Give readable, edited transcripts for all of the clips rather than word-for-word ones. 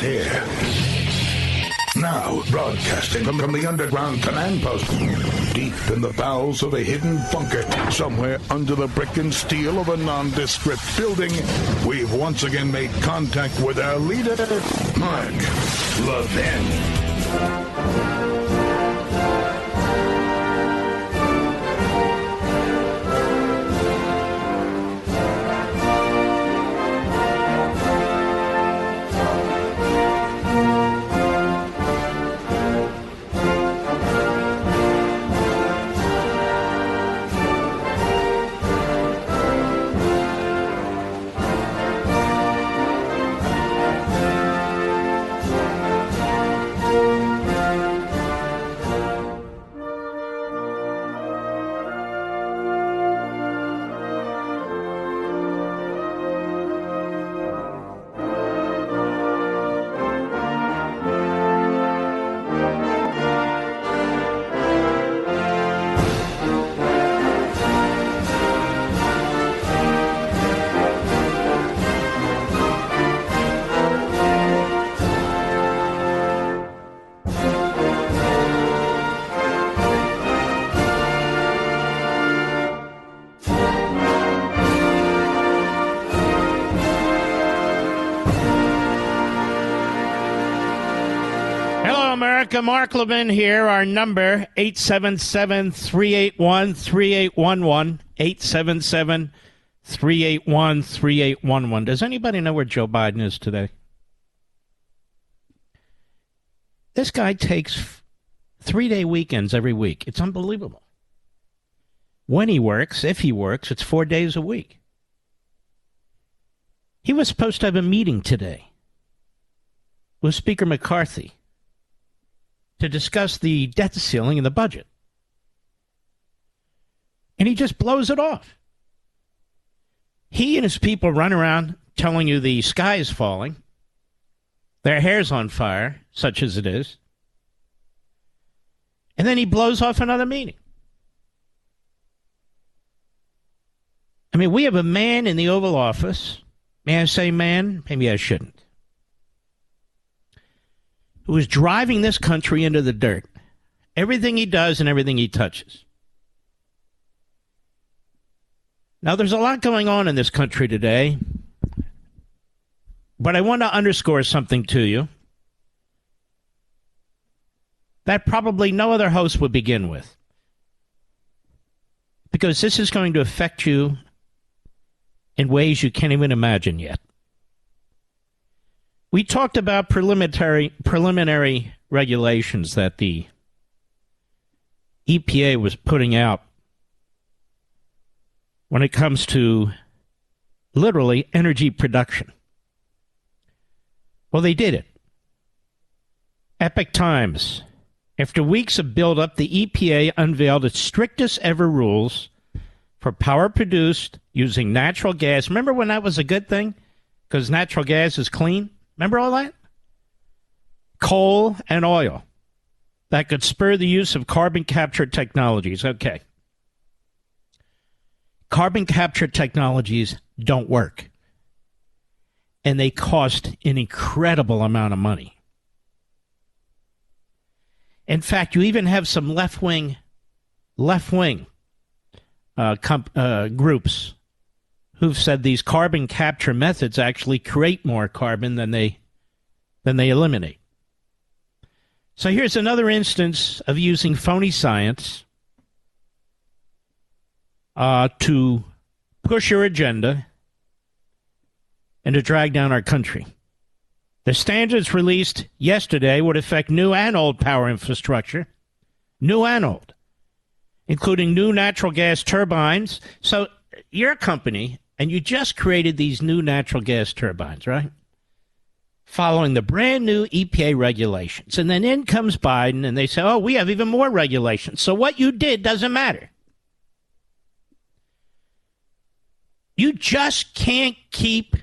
here. Now, broadcasting from the underground command post, deep in the bowels of a hidden bunker, somewhere under the brick and steel of a nondescript building, we've once again made contact with our leader, Mark Levin. Mark Levin here. Our number, 877-381-3811, 877-381-3811. Does anybody know where Joe Biden is today? This guy takes 3-day weekends every week. It's unbelievable. When he works, if he works, it's 4 days a week. He was supposed to have a meeting today with Speaker McCarthy to discuss the debt ceiling and the budget. And he just blows it off. He and his people run around telling you the sky is falling, their hair's on fire, such as it is, and then he blows off another meeting. I mean, we have a man in the Oval Office, may I say man? Maybe I shouldn't, who is driving this country into the dirt. Everything he does and everything he touches. Now, there's a lot going on in this country today, but I want to underscore something to you that probably no other host would begin with, because this is going to affect you in ways you can't even imagine yet. We talked about preliminary regulations that the EPA was putting out when it comes to literally energy production. Well, they did it. Epic times. After weeks of buildup, the EPA unveiled its strictest ever rules for power produced using natural gas. Remember when that was a good thing? Because natural gas is clean? Remember all that? Coal and oil. That could spur the use of carbon capture technologies. Okay. Carbon capture technologies don't work. And they cost an incredible amount of money. In fact, you even have some left-wing groups who've said these carbon capture methods actually create more carbon than they eliminate. So here's another instance of using phony science to push your agenda and to drag down our country. The standards released yesterday would affect new and old power infrastructure, new and old, including new natural gas turbines. So your company, and you just created these new natural gas turbines, right? Following the brand new EPA regulations. And then in comes Biden and they say, oh, we have even more regulations. So what you did doesn't matter. You just can't keep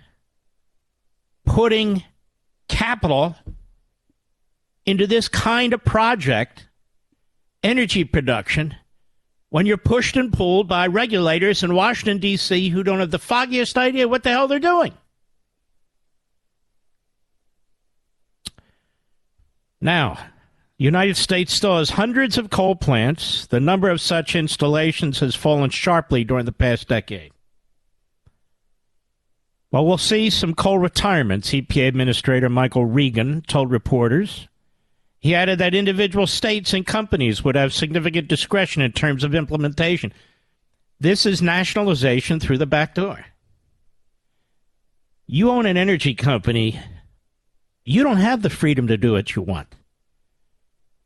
putting capital into this kind of project, energy production, when you're pushed and pulled by regulators in Washington, D.C. who don't have the foggiest idea what the hell they're doing. Now, the United States still has hundreds of coal plants. The number of such installations has fallen sharply during the past decade. Well, we'll see some coal retirements, EPA Administrator Michael Regan told reporters. He added that individual states and companies would have significant discretion in terms of implementation. This is nationalization through the back door. You own an energy company, you don't have the freedom to do what you want.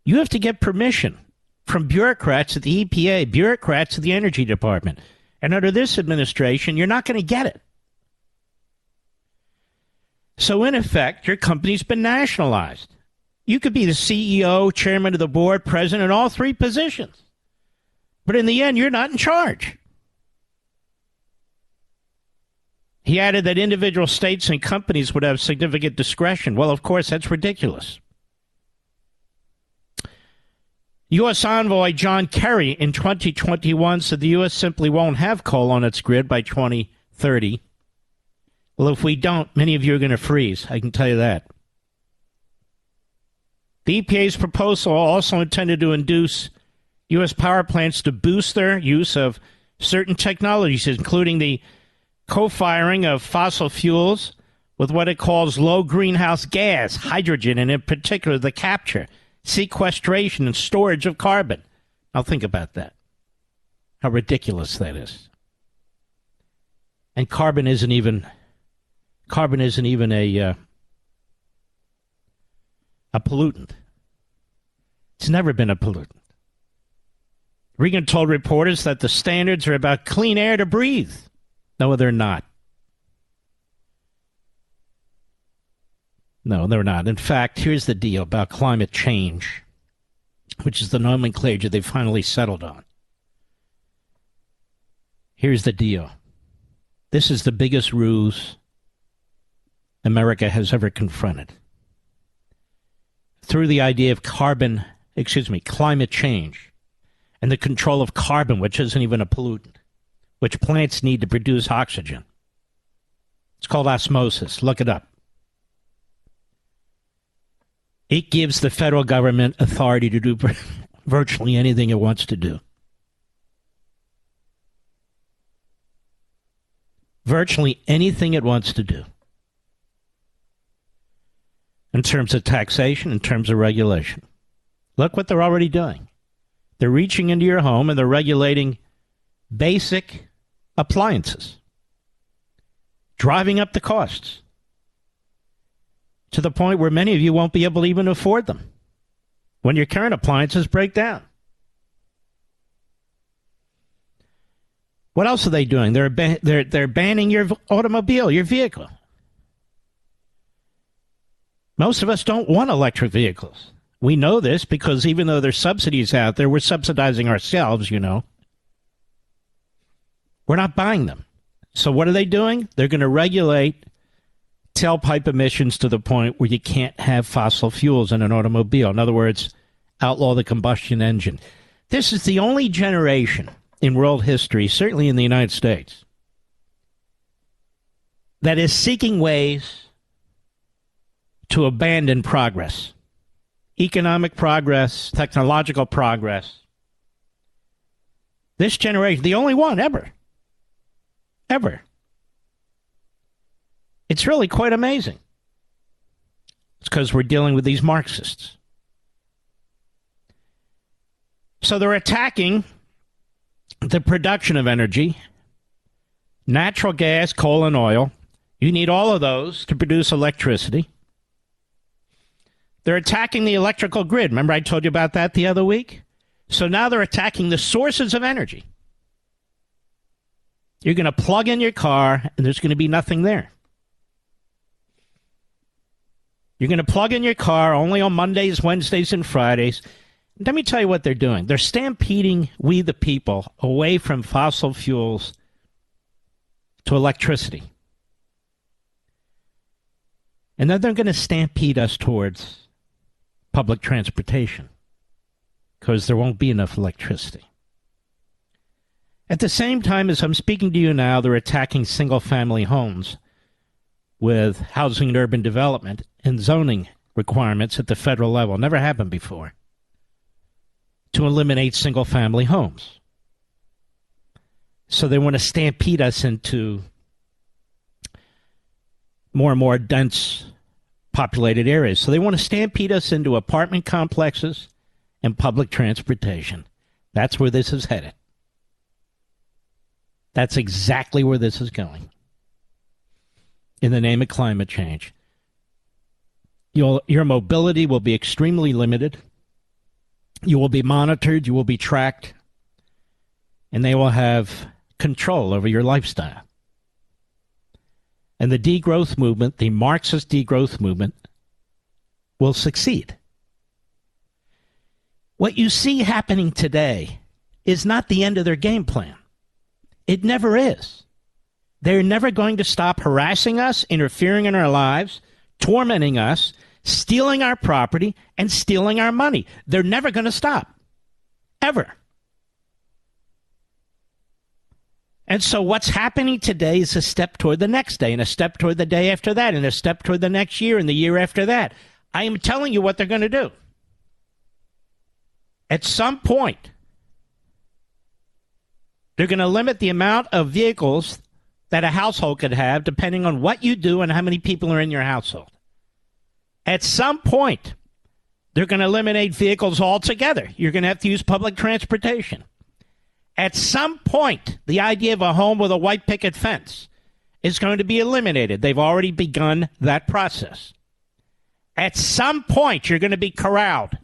You have to get permission from bureaucrats at the EPA, bureaucrats at the Energy Department. And under this administration, you're not going to get it. So, in effect, your company's been nationalized. You could be the CEO, chairman of the board, president, all three positions. But in the end, you're not in charge. He added that individual states and companies would have significant discretion. Well, of course, that's ridiculous. U.S. envoy John Kerry in 2021 said the U.S. simply won't have coal on its grid by 2030. Well, if we don't, many of you are going to freeze. I can tell you that. The EPA's proposal also intended to induce U.S. power plants to boost their use of certain technologies, including the co-firing of fossil fuels with what it calls low greenhouse gas, hydrogen, and in particular the capture, sequestration, and storage of carbon. Now think about that. How ridiculous that is. And carbon isn't even a pollutant. It's never been a pollutant. Regan told reporters that the standards are about clean air to breathe. No, they're not. No, they're not. In fact, here's the deal about climate change, which is the nomenclature they finally settled on. Here's the deal. This is the biggest ruse America has ever confronted. Through the idea of climate change, and the control of carbon, which isn't even a pollutant, which plants need to produce oxygen. It's called osmosis. Look it up. It gives the federal government authority to do virtually anything it wants to do. Virtually anything it wants to do. In terms of taxation, in terms of regulation. Look what they're already doing. They're reaching into your home and they're regulating basic appliances, driving up the costs to the point where many of you won't be able to even afford them when your current appliances break down. What else are they doing? They're banning your automobile, your vehicle. Most of us don't want electric vehicles. We know this because even though there's subsidies out there, we're subsidizing ourselves, you know. We're not buying them. So what are they doing? They're going to regulate tailpipe emissions to the point where you can't have fossil fuels in an automobile. In other words, outlaw the combustion engine. This is the only generation in world history, certainly in the United States, that is seeking ways to abandon progress. Economic progress, technological progress. This generation, the only one ever. It's really quite amazing. It's because we're dealing with these Marxists. So they're attacking the production of energy, natural gas, coal, and oil. You need all of those to produce electricity. They're attacking the electrical grid. Remember I told you about that the other week? So now they're attacking the sources of energy. You're going to plug in your car, and there's going to be nothing there. You're going to plug in your car only on Mondays, Wednesdays, and Fridays. Let me tell you what they're doing. They're stampeding we the people away from fossil fuels to electricity. And then they're going to stampede us towards public transportation because there won't be enough electricity. At the same time as I'm speaking to you now, they're attacking single-family homes with housing and urban development and zoning requirements at the federal level. Never happened before. To eliminate single-family homes. So they want to stampede us into more and more dense populated areas. So they want to stampede us into apartment complexes and public transportation. That's where this is headed. That's exactly where this is going. In the name of climate change. Your mobility will be extremely limited. You will be monitored. You will be tracked. And they will have control over your lifestyle. And the degrowth movement, the Marxist degrowth movement, will succeed. What you see happening today is not the end of their game plan. It never is. They're never going to stop harassing us, interfering in our lives, tormenting us, stealing our property, and stealing our money. They're never going to stop. Ever. And so what's happening today is a step toward the next day, and a step toward the day after that, and a step toward the next year, and the year after that. I am telling you what they're going to do. At some point, they're going to limit the amount of vehicles that a household could have depending on what you do and how many people are in your household. At some point, they're going to eliminate vehicles altogether. You're going to have to use public transportation. At some point, the idea of a home with a white picket fence is going to be eliminated. They've already begun that process. At some point, you're going to be corralled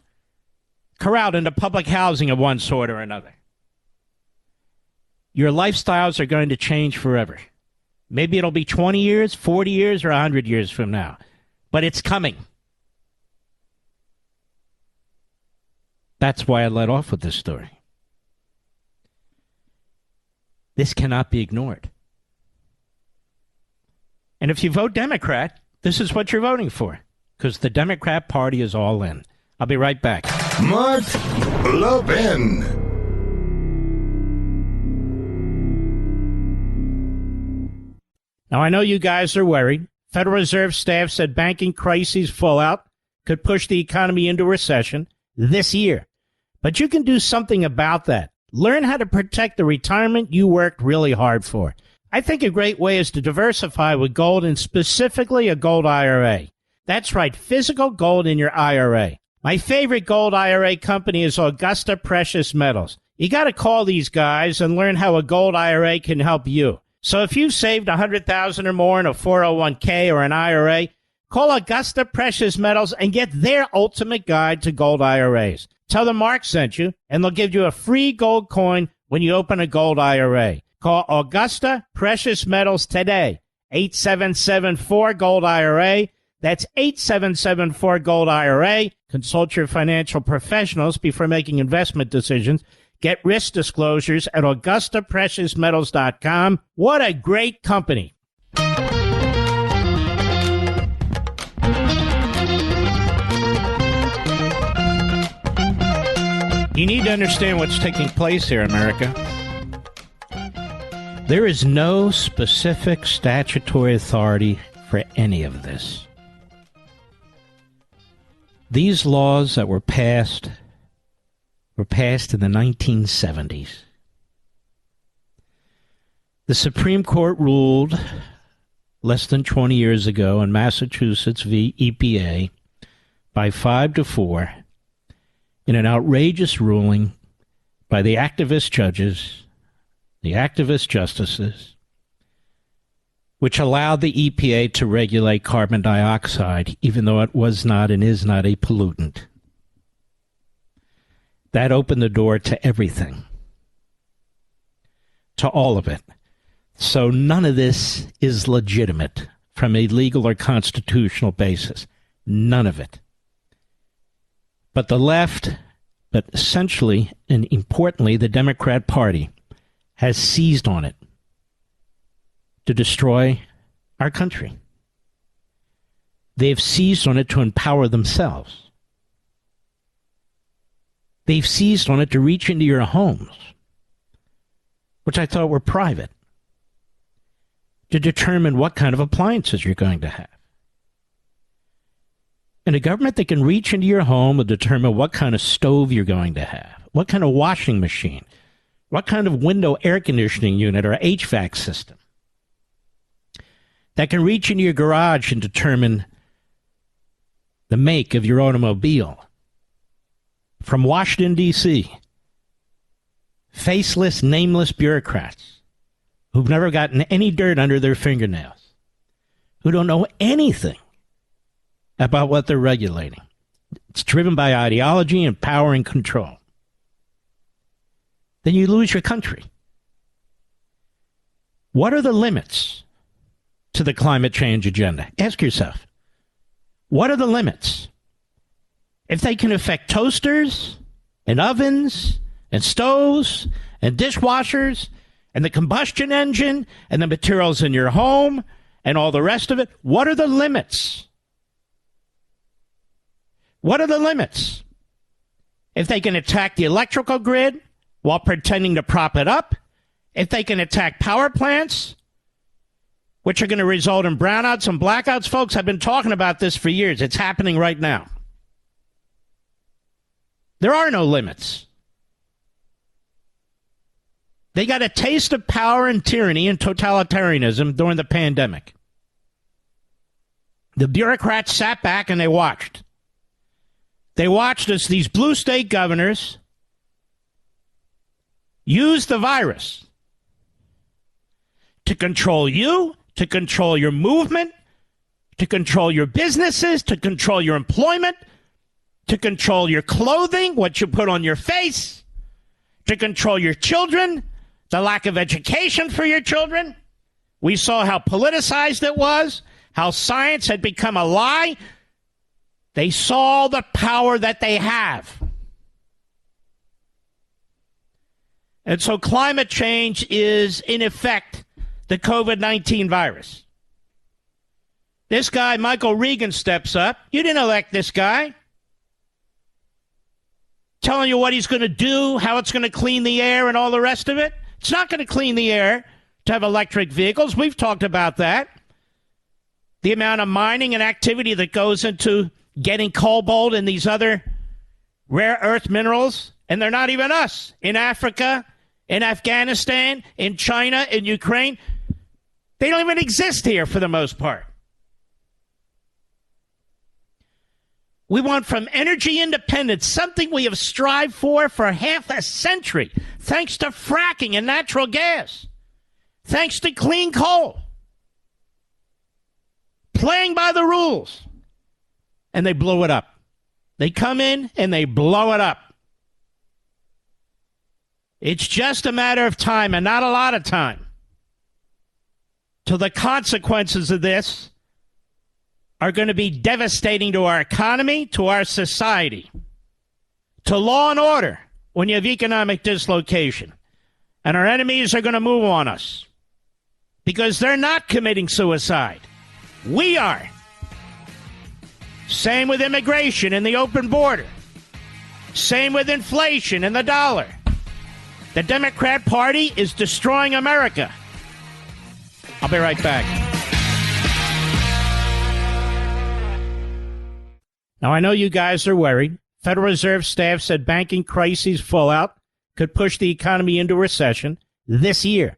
into public housing of one sort or another. Your lifestyles are going to change forever. Maybe it'll be 20 years, 40 years, or 100 years from now. But it's coming. That's why I led off with this story. This cannot be ignored. And if you vote Democrat, this is what you're voting for. Because the Democrat Party is all in. I'll be right back. Mark Levin. Now, I know you guys are worried. Federal Reserve staff said banking crises fallout could push the economy into recession this year. But you can do something about that. Learn how to protect the retirement you worked really hard for. I think a great way is to diversify with gold, and specifically a gold IRA. That's right, physical gold in your IRA. My favorite gold IRA company is Augusta Precious Metals. You got to call these guys and learn how a gold IRA can help you. So if you've saved $100,000 or more in a 401k or an IRA, call Augusta Precious Metals and get their ultimate guide to gold IRAs. Tell them Mark sent you, and they'll give you a free gold coin when you open a gold IRA. Call Augusta Precious Metals today, 8774-GOLD-IRA. That's 8774-GOLD-IRA. Consult your financial professionals before making investment decisions. Get risk disclosures at AugustaPreciousMetals.com. What a great company. You need to understand what's taking place here, America. There is no specific statutory authority for any of this. These laws that were passed in the 1970s. The Supreme Court ruled less than 20 years ago in Massachusetts v. EPA by 5-4 in an outrageous ruling by the activist judges, the activist justices, which allowed the EPA to regulate carbon dioxide, even though it was not and is not a pollutant. That opened the door to everything, to all of it. So none of this is legitimate from a legal or constitutional basis. None of it. But the left, but essentially and importantly, the Democrat Party has seized on it to destroy our country. They've seized on it to empower themselves. They've seized on it to reach into your homes, which I thought were private, to determine what kind of appliances you're going to have. And a government that can reach into your home and determine what kind of stove you're going to have, what kind of washing machine, what kind of window air conditioning unit or HVAC system. That can reach into your garage and determine the make of your automobile. From Washington, D.C., faceless, nameless bureaucrats who've never gotten any dirt under their fingernails, who don't know anything about what they're regulating. It's driven by ideology and power and control. Then you lose your country. What are the limits to the climate change agenda? Ask yourself, what are the limits? If they can affect toasters and ovens and stoves and dishwashers and the combustion engine and the materials in your home and all the rest of it, what are the limits? What are the limits? If they can attack the electrical grid while pretending to prop it up, if they can attack power plants, which are going to result in brownouts and blackouts, folks, I've been talking about this for years. It's happening right now. There are no limits. They got a taste of power and tyranny and totalitarianism during the pandemic. The bureaucrats sat back and they watched. They watched as these blue state governors used the virus to control you, to control your movement, to control your businesses, to control your employment, to control your clothing, what you put on your face, to control your children, the lack of education for your children. We saw how politicized it was, how science had become a lie. They saw the power that they have. And so climate change is, in effect, the COVID-19 virus. This guy, Michael Regan, steps up. You didn't elect this guy. Telling you what he's going to do, how it's going to clean the air and all the rest of it. It's not going to clean the air to have electric vehicles. We've talked about that. The amount of mining and activity that goes into getting cobalt and these other rare earth minerals, and they're not even us. In Africa, in Afghanistan, in China, in Ukraine, they don't even exist here for the most part. We want from energy independence, something we have strived for half a century, thanks to fracking and natural gas, thanks to clean coal, playing by the rules. And they blow it up. They come in and they blow it up. It's just a matter of time, and not a lot of time, till the consequences of this are going to be devastating to our economy, to our society, to law and order when you have economic dislocation. And our enemies are going to move on us because they're not committing suicide. We are. Same with immigration and the open border. Same with inflation and the dollar. The Democrat Party is destroying America. I'll be right back. Now, I know you guys are worried. Federal Reserve staff said banking crises fallout could push the economy into recession this year.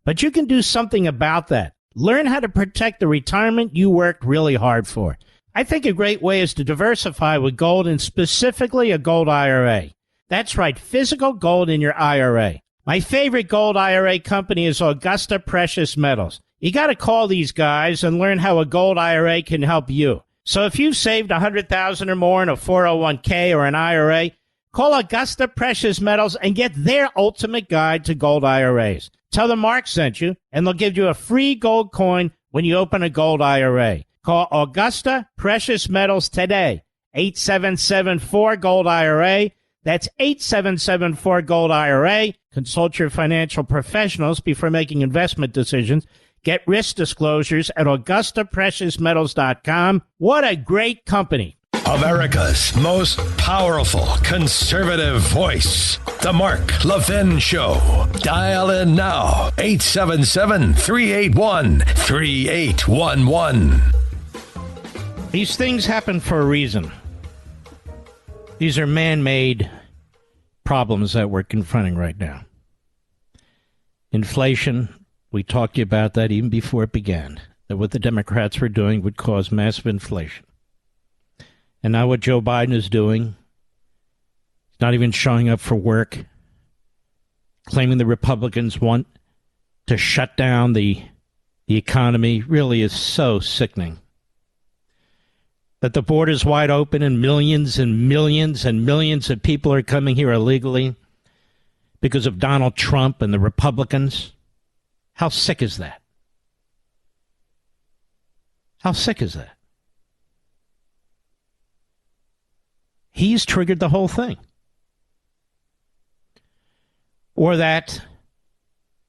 But you can do something about that. Learn how to protect the retirement you worked really hard for. I think a great way is to diversify with gold, and specifically a gold IRA. That's right, physical gold in your IRA. My favorite gold IRA company is Augusta Precious Metals. You got to call these guys and learn how a gold IRA can help you. So if you've saved $100,000 or more in a 401k or an IRA, call Augusta Precious Metals and get their ultimate guide to gold IRAs. Tell them Mark sent you, and they'll give you a free gold coin when you open a gold IRA. Call Augusta Precious Metals today, 8774-GOLD-IRA. That's 8774-GOLD-IRA. Consult your financial professionals before making investment decisions. Get risk disclosures at AugustaPreciousMetals.com. What a great company. America's most powerful conservative voice. The Mark Levin Show. Dial in now. 877-381-3811. These things happen for a reason. These are man-made problems that we're confronting right now. Inflation, we talked to you about that even before it began, that what the Democrats were doing would cause massive inflation. And now what Joe Biden is doing, he's not even showing up for work, claiming the Republicans want to shut down the economy, really is so sickening. That the border's wide open and millions and millions and millions of people are coming here illegally because of Donald Trump and the Republicans. How sick is that? How sick is that? He's triggered the whole thing. Or that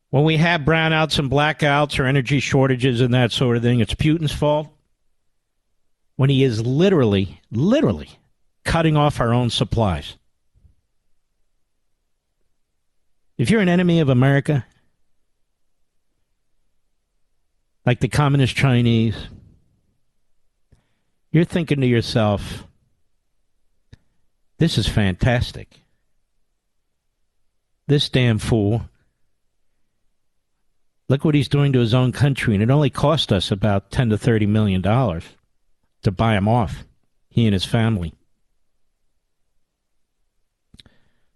when we have brownouts and blackouts or energy shortages and that sort of thing, it's Putin's fault. When he is literally cutting off our own supplies. If you're an enemy of America, like the communist Chinese, you're thinking to yourself, this is fantastic. This damn fool, look what he's doing to his own country, and it only cost us about $10 to $30 million to buy him off, he and his family.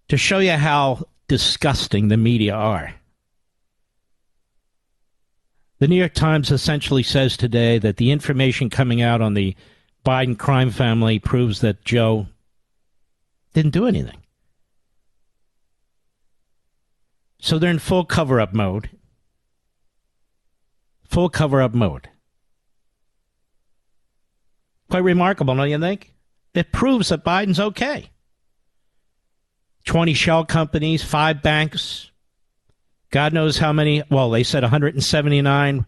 To show you how disgusting the media are. The New York Times essentially says today that the information coming out on the Biden crime family proves that Joe didn't do anything. So they're in full cover-up mode. Full cover-up mode. Quite remarkable, don't you think? It proves that Biden's okay. 20 shell companies, 5 banks, God knows how many, well, they said 179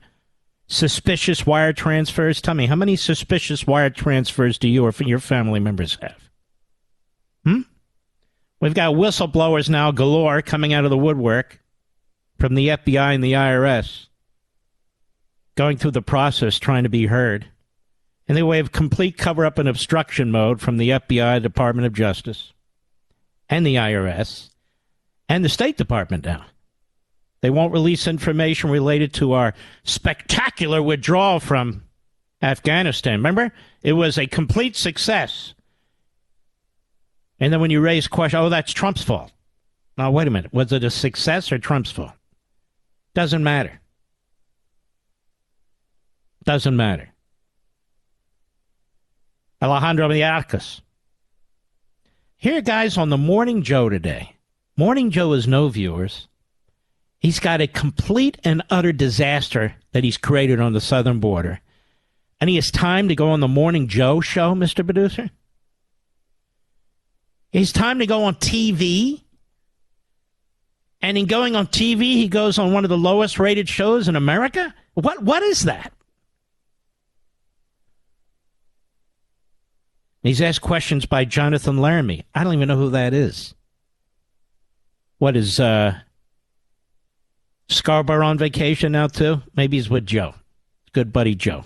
suspicious wire transfers. Tell me, how many suspicious wire transfers do you or your family members have? We've got whistleblowers now galore coming out of the woodwork from the FBI and the IRS, going through the process trying to be heard. And they have complete cover-up and obstruction mode from the FBI, Department of Justice, and the IRS, and the State Department now. They won't release information related to our spectacular withdrawal from Afghanistan. Remember? It was a complete success. And then when you raise questions, oh, that's Trump's fault. Now, wait a minute. Was it a success or Trump's fault? Doesn't matter. Doesn't matter. Alejandro Mayorkas. Here, guys, on the Morning Joe today. Morning Joe has no viewers. He's got a complete and utter disaster that he's created on the southern border. And he has time to go on the Morning Joe show, Mr. Producer? It's time to go on TV. And in going on TV, he goes on one of the lowest rated shows in America? What is that? He's asked questions by Jonathan Laramie. I don't even know who that is. What is Scarborough on vacation now too? Maybe he's with Joe. Good buddy Joe.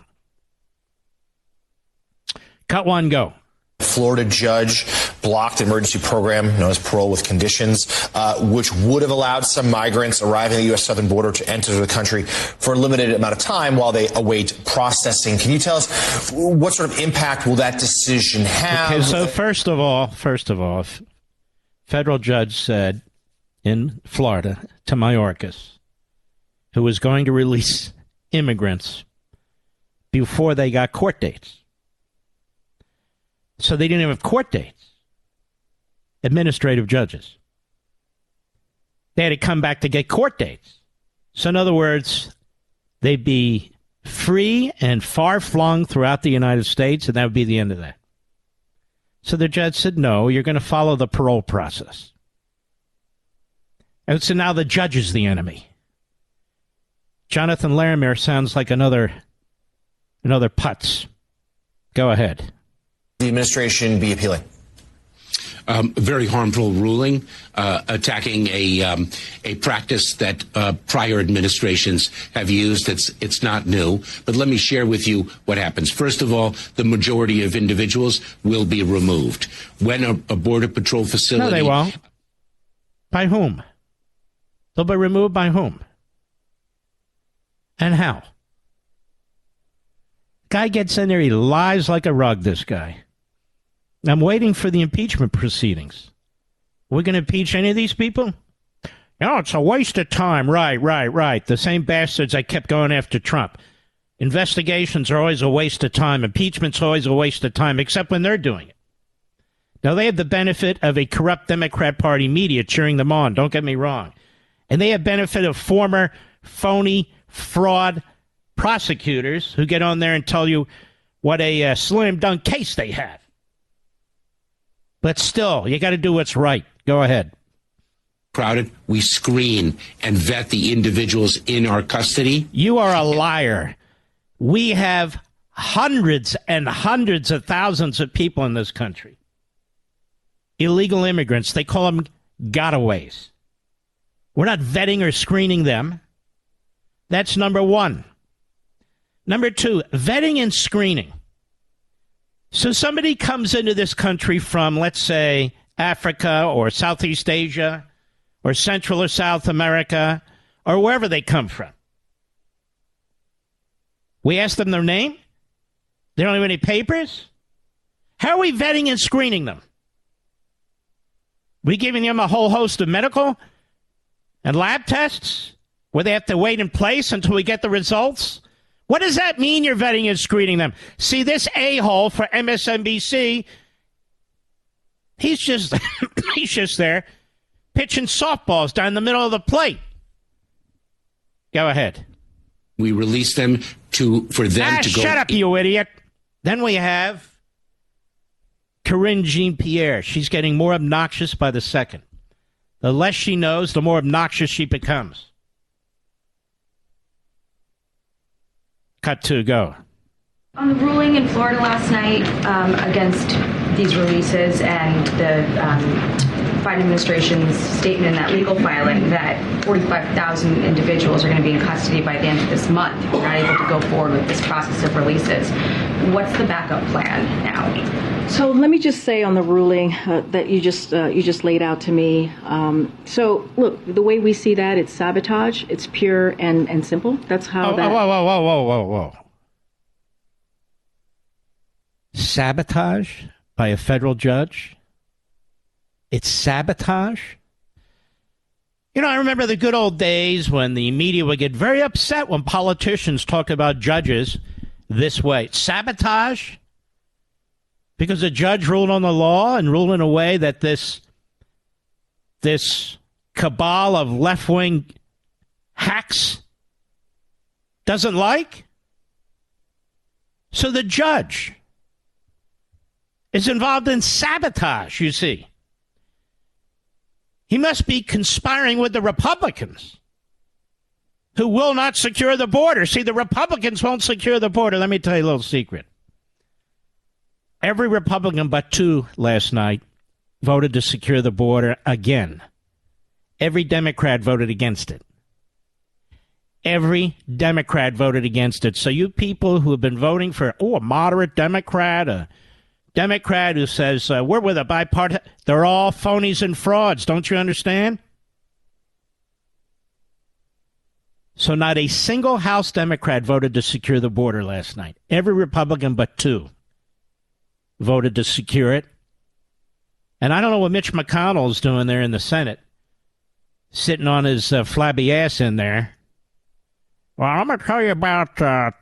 Cut one, go. Florida judge blocked an emergency program known as parole with conditions, which would have allowed some migrants arriving at the U.S. southern border to enter the country for a limited amount of time while they await processing. Can you tell us what sort of impact will that decision have? Okay, so first of all, federal judge said in Florida to Mayorkas, who was going to release immigrants before they got court dates. So they didn't even have court dates. Administrative judges. They had to come back to get court dates. So in other words, they'd be free and far-flung throughout the United States, and that would be the end of that. So the judge said, no, you're going to follow the parole process. And so now the judge is the enemy. Jonathan Laramie sounds like another putz. Go ahead. The administration be appealing? very harmful ruling, attacking a practice that prior administrations have used. It's not new. But let me share with you what happens. First of all, the majority of individuals will be removed. When a Border Patrol facility... No, they won't. By whom? They'll be removed by whom? And how? Guy gets in there, he lies like a rug, this guy. I'm waiting for the impeachment proceedings. We're going to impeach any of these people? No, it's a waste of time. Right. The same bastards that kept going after Trump. Investigations are always a waste of time. Impeachment's always a waste of time, except when they're doing it. Now, they have the benefit of a corrupt Democrat Party media cheering them on. Don't get me wrong. And they have benefit of former phony fraud prosecutors who get on there and tell you what a slam dunk case they have. But still, you got to do what's right. Go ahead. Crowded, we screen and vet the individuals in our custody. You are a liar. We have hundreds and hundreds of thousands of people in this country. Illegal immigrants. They call them gotaways. We're not vetting or screening them. That's number one. Number two, vetting and screening. So somebody comes into this country from, let's say, Africa or Southeast Asia or Central or South America or wherever they come from. We ask them their name? They don't have any papers? How are we vetting and screening them? We giving them a whole host of medical and lab tests where they have to wait in place until we get the results? What does that mean, you're vetting and screening them? See, this a-hole for MSNBC, he's just there pitching softballs down the middle of the plate. Go ahead. We release them for them to go. Shut up, you idiot. Then we have Jean-Pierre. She's getting more obnoxious by the second. The less she knows, the more obnoxious she becomes. Cut to, go. On the ruling in Florida last night against these releases and the Biden administration's statement in that legal filing that 45,000 individuals are going to be in custody by the end of this month, we're not able to go forward with this process of releases. What's the backup plan now? So let me just say on the ruling that you just laid out to me. So look, the way we see that, it's sabotage. It's pure and simple. That's how that. Whoa. Sabotage by a federal judge? It's sabotage? You know, I remember the good old days when the media would get very upset when politicians talked about judges this way. Sabotage? Because a judge ruled on the law and ruled in a way that this cabal of left-wing hacks doesn't like? So the judge is involved in sabotage, you see. He must be conspiring with the Republicans who will not secure the border. See, the Republicans won't secure the border. Let me tell you a little secret. Every Republican but two last night voted to secure the border again. Every Democrat voted against it. Every Democrat voted against it. So you people who have been voting for, a moderate Democrat, a Democrat who says, we're with a bipartisan, they're all phonies and frauds. Don't you understand? So not a single House Democrat voted to secure the border last night. Every Republican but two voted to secure it. And I don't know what Mitch McConnell is doing there in the Senate, sitting on his flabby ass in there. Well, I'm going to tell you about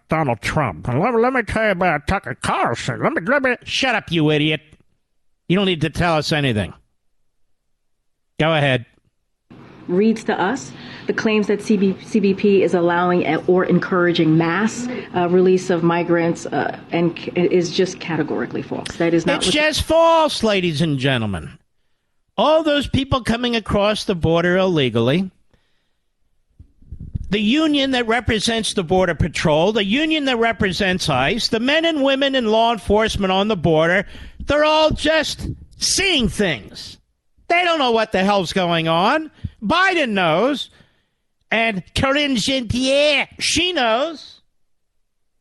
Donald Trump. Let me tell you about Tucker Carlson. Let me... Shut up, you idiot. You don't need to tell us anything. Go ahead. Reads to us the claims that CBP is allowing or encouraging mass release of migrants and is just categorically false. That is not. It's just false, ladies and gentlemen. All those people coming across the border illegally, the union that represents the Border Patrol, the union that represents ICE, the men and women in law enforcement on the border, they're all just seeing things. They don't know what the hell's going on. Biden knows. And Corinne Jean-Pierre, she knows.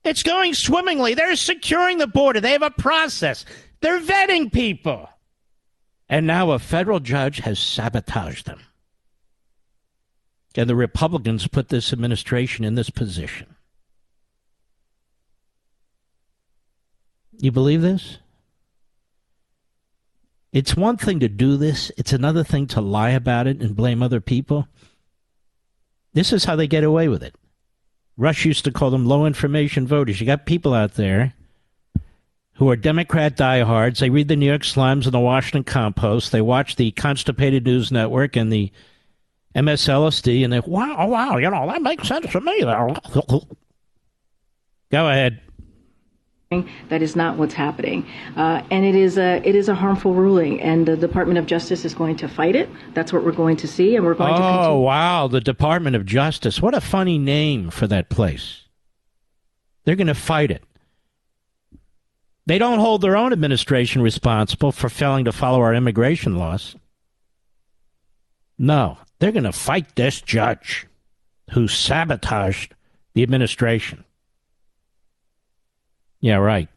It's going swimmingly. They're securing the border. They have a process. They're vetting people. And now a federal judge has sabotaged them. And the Republicans put this administration in this position. You believe this? It's one thing to do this. It's another thing to lie about it and blame other people. This is how they get away with it. Rush used to call them low information voters. You got people out there who are Democrat diehards. They read the New York Slimes and the Washington Compost. They watch the Constipated News Network and the MSLSD, and they, wow, that makes sense to me. Go ahead. That is not what's happening. And it is a harmful ruling, and the Department of Justice is going to fight it. That's what we're going to see, and we're going to continue. Oh, wow, the Department of Justice. What a funny name for that place. They're going to fight it. They don't hold their own administration responsible for failing to follow our immigration laws. No, they're going to fight this judge who sabotaged the administration. Yeah, right.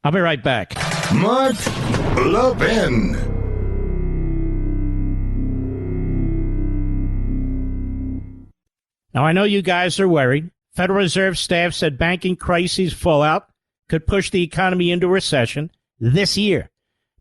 I'll be right back. Mark Levin. Now, I know you guys are worried. Federal Reserve staff said banking crises fallout could push the economy into recession this year.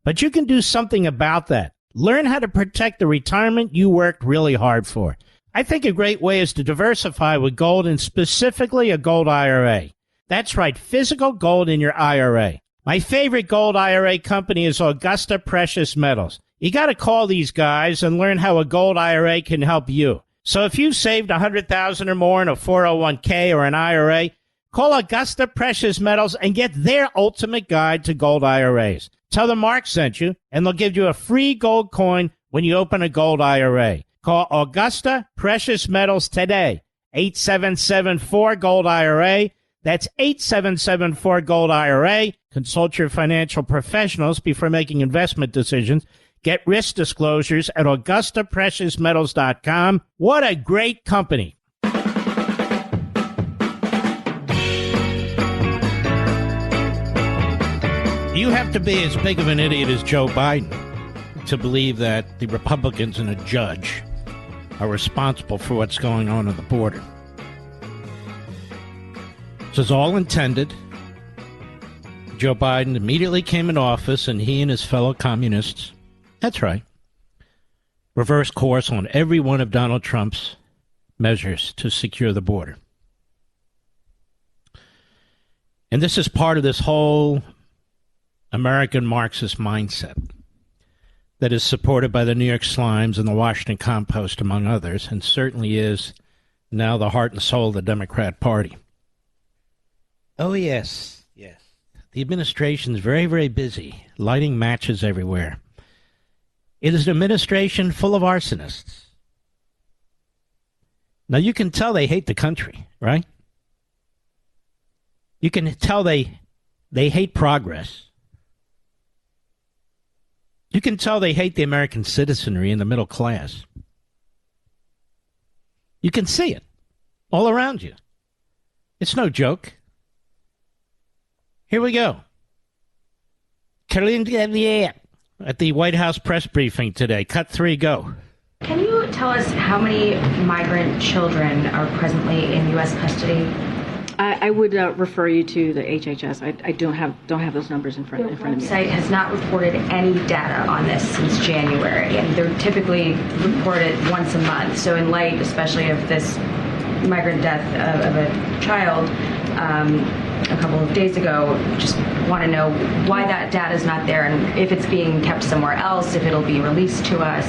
But you can do something about that. Learn how to protect the retirement you worked really hard for. I think a great way is to diversify with gold, and specifically a gold IRA. That's right, physical gold in your IRA. My favorite gold IRA company is Augusta Precious Metals. You got to call these guys and learn how a gold IRA can help you. So if you've saved $100,000 or more in a 401k or an IRA, call Augusta Precious Metals and get their ultimate guide to gold IRAs. Tell them Mark sent you, and they'll give you a free gold coin when you open a gold IRA. Call Augusta Precious Metals today, 877-4-GOLD-IRA. That's 877-4-GOLD-IRA. Consult your financial professionals before making investment decisions. Get risk disclosures at AugustaPreciousMetals.com. What a great company. You have to be as big of an idiot as Joe Biden to believe that the Republicans and a judge are responsible for what's going on at the border. This is all intended. Joe Biden immediately came in office, and he and his fellow communists, that's right, reversed course on every one of Donald Trump's measures to secure the border. And this is part of this whole American Marxist mindset that is supported by the New York Slimes and the Washington Compost, among others, and certainly is now the heart and soul of the Democrat Party. Oh, yes, yes. The administration is very, very busy, lighting matches everywhere. It is an administration full of arsonists. Now, you can tell they hate the country, right? You can tell they hate progress. You can tell they hate the American citizenry and the middle class. You can see it all around you. It's no joke. Here we go. At the White House press briefing today. Cut 3, go. Can you tell us how many migrant children are presently in U.S. custody? I would refer you to the HHS. I don't have those numbers in front of me. The website has not reported any data on this since January, and they're typically reported once a month. So in light, especially of this migrant death of a child a couple of days ago, just want to know why that data is not there, and if it's being kept somewhere else, if it'll be released to us.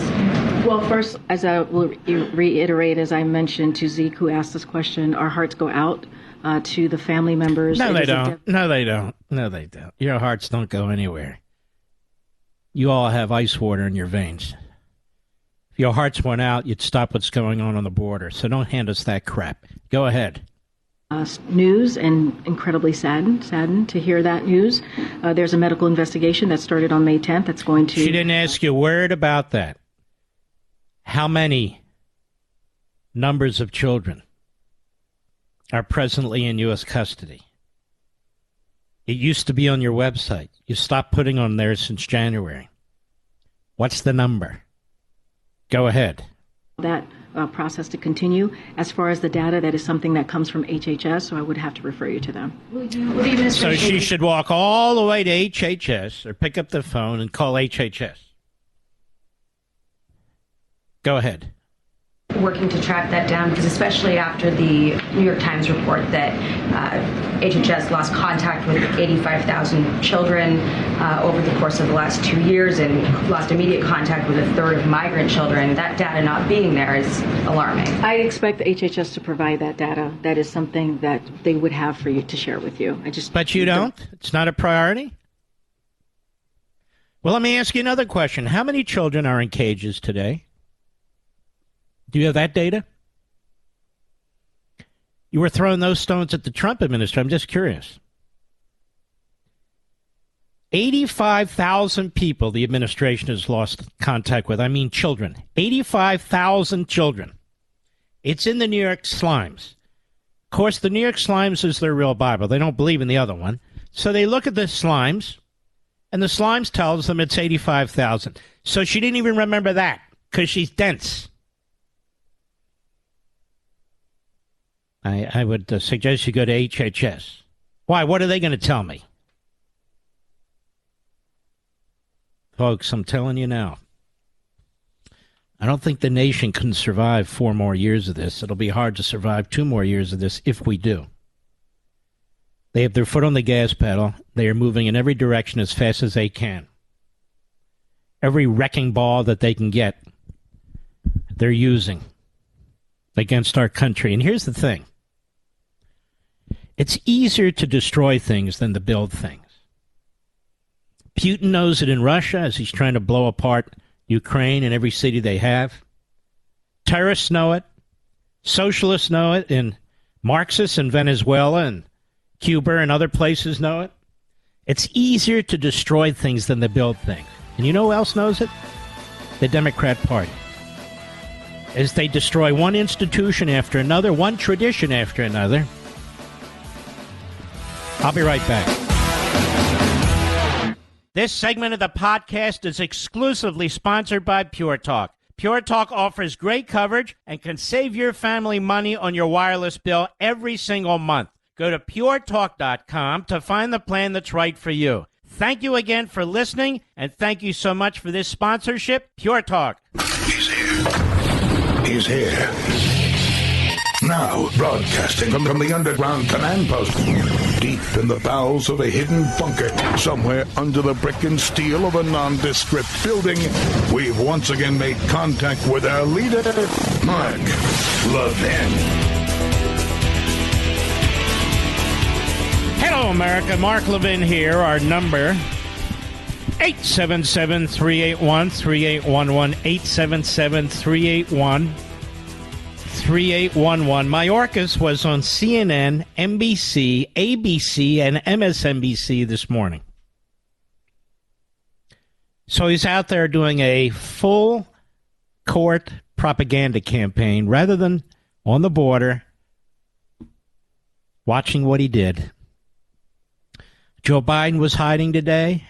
Well, first, as I will reiterate, as I mentioned to Zeke, who asked this question, our hearts go out to the family members. No, they don't. No, they don't. No, they don't. Your hearts don't go anywhere. You all have ice water in your veins. If your hearts went out, you'd stop what's going on the border. So don't hand us that crap. Go ahead. news, and incredibly saddened to hear that news. There's a medical investigation that started on May 10th that's going to... She didn't ask you a word about that. How many numbers of children are presently in U.S. custody? It used to be on your website. You stopped putting on there since January. What's the number? Go ahead. That process to continue. As far as the data, that is something that comes from HHS, so I would have to refer you to them. So she should walk all the way to HHS or pick up the phone and call HHS. Go ahead. Working to track that down, because especially after the New York Times report that HHS lost contact with 85,000 children over the course of the last 2 years and lost immediate contact with a third of migrant children, that data not being there is alarming. I expect the HHS to provide that data. That is something that they would have for you to share with you. But you don't? It's not a priority? Well, let me ask you another question. How many children are in cages today? Do you have that data? You were throwing those stones at the Trump administration. I'm just curious. 85,000 people the administration has lost contact with. I mean children. 85,000 children. It's in the New York Slimes. Of course, the New York Slimes is their real Bible. They don't believe in the other one. So they look at the Slimes, and the Slimes tells them it's 85,000. So she didn't even remember that because she's dense. I would suggest you go to HHS. Why? What are they going to tell me? Folks, I'm telling you now. I don't think the nation can survive 4 more years of this. It'll be hard to survive 2 more years of this if we do. They have their foot on the gas pedal. They are moving in every direction as fast as they can. Every wrecking ball that they can get, they're using against our country. And here's the thing. It's easier to destroy things than to build things. Putin knows it in Russia as he's trying to blow apart Ukraine and every city they have. Terrorists know it. Socialists know it. And Marxists in Venezuela and Cuba and other places know it. It's easier to destroy things than to build things. And you know who else knows it? The Democrat Party. As they destroy one institution after another, one tradition after another. I'll be right back. This segment of the podcast is exclusively sponsored by Pure Talk. Pure Talk offers great coverage and can save your family money on your wireless bill every single month. Go to puretalk.com to find the plan that's right for you. Thank you again for listening, and thank you so much for this sponsorship, Pure Talk. He's here. He's here. Now, broadcasting from the underground command post, deep in the bowels of a hidden bunker, somewhere under the brick and steel of a nondescript building, we've once again made contact with our leader, Mark Levin. Hello, America. Mark Levin here. Our number, 877-381-3811, 877-381-3811. Mayorkas was on CNN, NBC, ABC, and MSNBC this morning. So he's out there doing a full court propaganda campaign rather than on the border, watching what he did. Joe Biden was hiding today.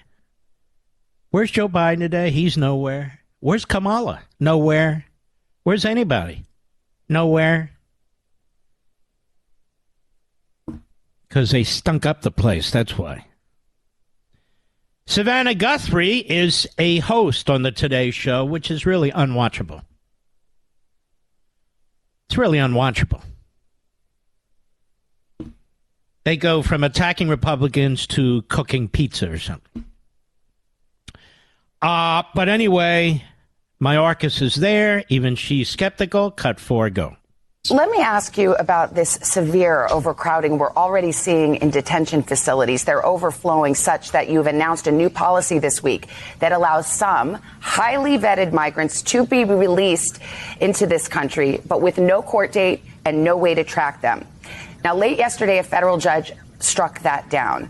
Where's Joe Biden today? He's nowhere. Where's Kamala? Nowhere. Where's anybody? Nowhere. Because they stunk up the place, that's why. Savannah Guthrie is a host on the Today Show, which is really unwatchable. It's really unwatchable. They go from attacking Republicans to cooking pizza or something. But anyway, Mayorkas is there. Even she's skeptical. Cut 4, go. Let me ask you about this severe overcrowding we're already seeing in detention facilities. They're overflowing such that you've announced a new policy this week that allows some highly vetted migrants to be released into this country, but with no court date and no way to track them. Now, late yesterday, a federal judge struck that down.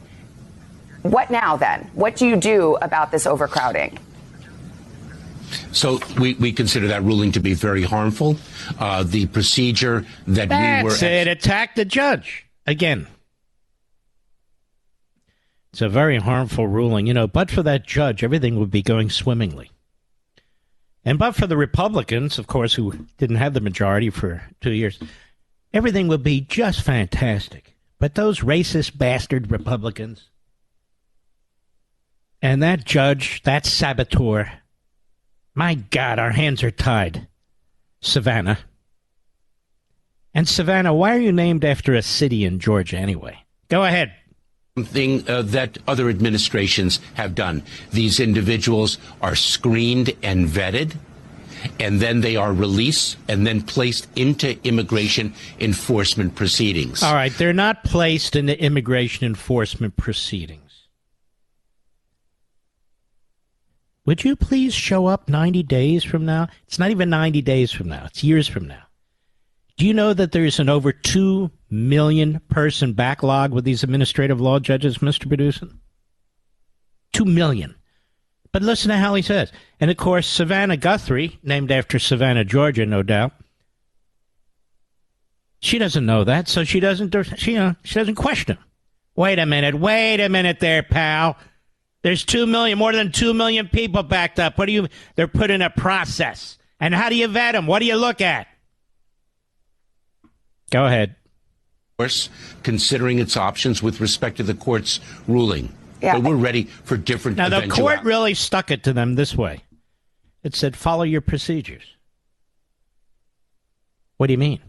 What now, then? What do you do about this overcrowding? So we consider that ruling to be very harmful. The procedure that we were... It attacked the judge again. It's a very harmful ruling. But for that judge, everything would be going swimmingly. And but for the Republicans, of course, who didn't have the majority for 2 years, everything would be just fantastic. But those racist bastard Republicans and that judge, that saboteur, my God, our hands are tied. Savannah. And Savannah, why are you named after a city in Georgia anyway? Go ahead. Something that other administrations have done. These individuals are screened and vetted, and then they are released and then placed into immigration enforcement proceedings. All right, they're not placed into immigration enforcement proceedings. Would you please show up 90 days from now? It's not even 90 days from now. It's years from now. Do you know that there's an over 2 million person backlog with these administrative law judges, Mr. Producer? 2 million. But listen to how he says. And, of course, Savannah Guthrie, named after Savannah, Georgia, no doubt. She doesn't know that, so she doesn't question. Wait a minute there, pal. There's 2 million, more than 2 million people backed up. They're put in a process. And how do you vet them? What do you look at? Go ahead. Of course, considering its options with respect to the court's ruling. Yeah. But we're ready for different eventualities. Now, the court really stuck it to them this way. It said, follow your procedures. What do you mean?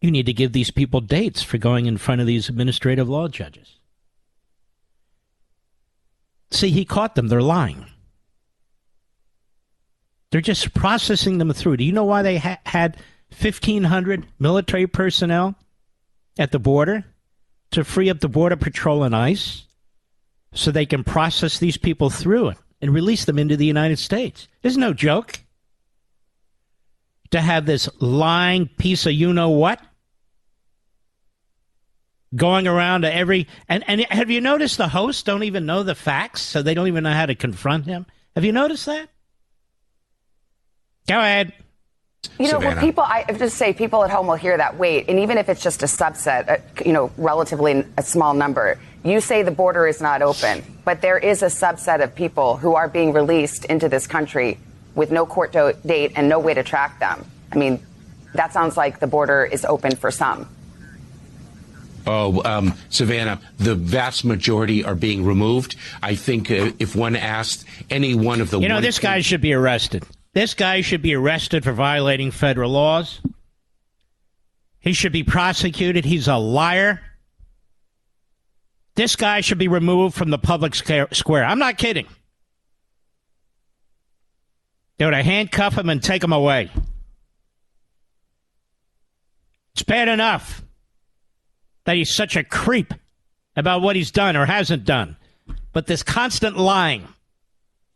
You need to give these people dates for going in front of these administrative law judges. See, he caught them. They're lying. They're just processing them through. Do you know why they had 1,500 military personnel at the border? To free up the Border Patrol and ICE so they can process these people through it and release them into the United States. There's no joke. To have this lying piece of you-know-what going around to every... And have you noticed the hosts don't even know the facts, so they don't even know how to confront him? Have you noticed that? Go ahead. You know, when people, I just say people at home will hear that weight, and even if it's just a subset, relatively a small number, you say the border is not open, but there is a subset of people who are being released into this country with no court date and no way to track them. I mean, that sounds like the border is open for some. Savannah, the vast majority are being removed. I think if one asked any one of the... this guy should be arrested. This guy should be arrested for violating federal laws. He should be prosecuted. He's a liar. This guy should be removed from the public square. I'm not kidding. They ought to handcuff him and take him away. It's bad enough that he's such a creep about what he's done or hasn't done. But this constant lying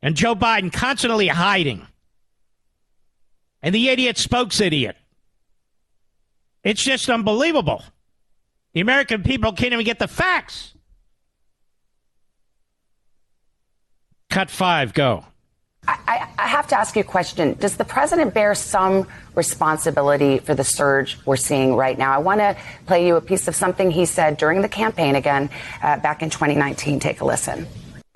and Joe Biden constantly hiding. And the idiot spokes idiot. It's just unbelievable. The American people can't even get the facts. Cut 5, go. I have to ask you a question. Does the president bear some responsibility for the surge we're seeing right now? I want to play you a piece of something he said during the campaign again back in 2019. Take a listen.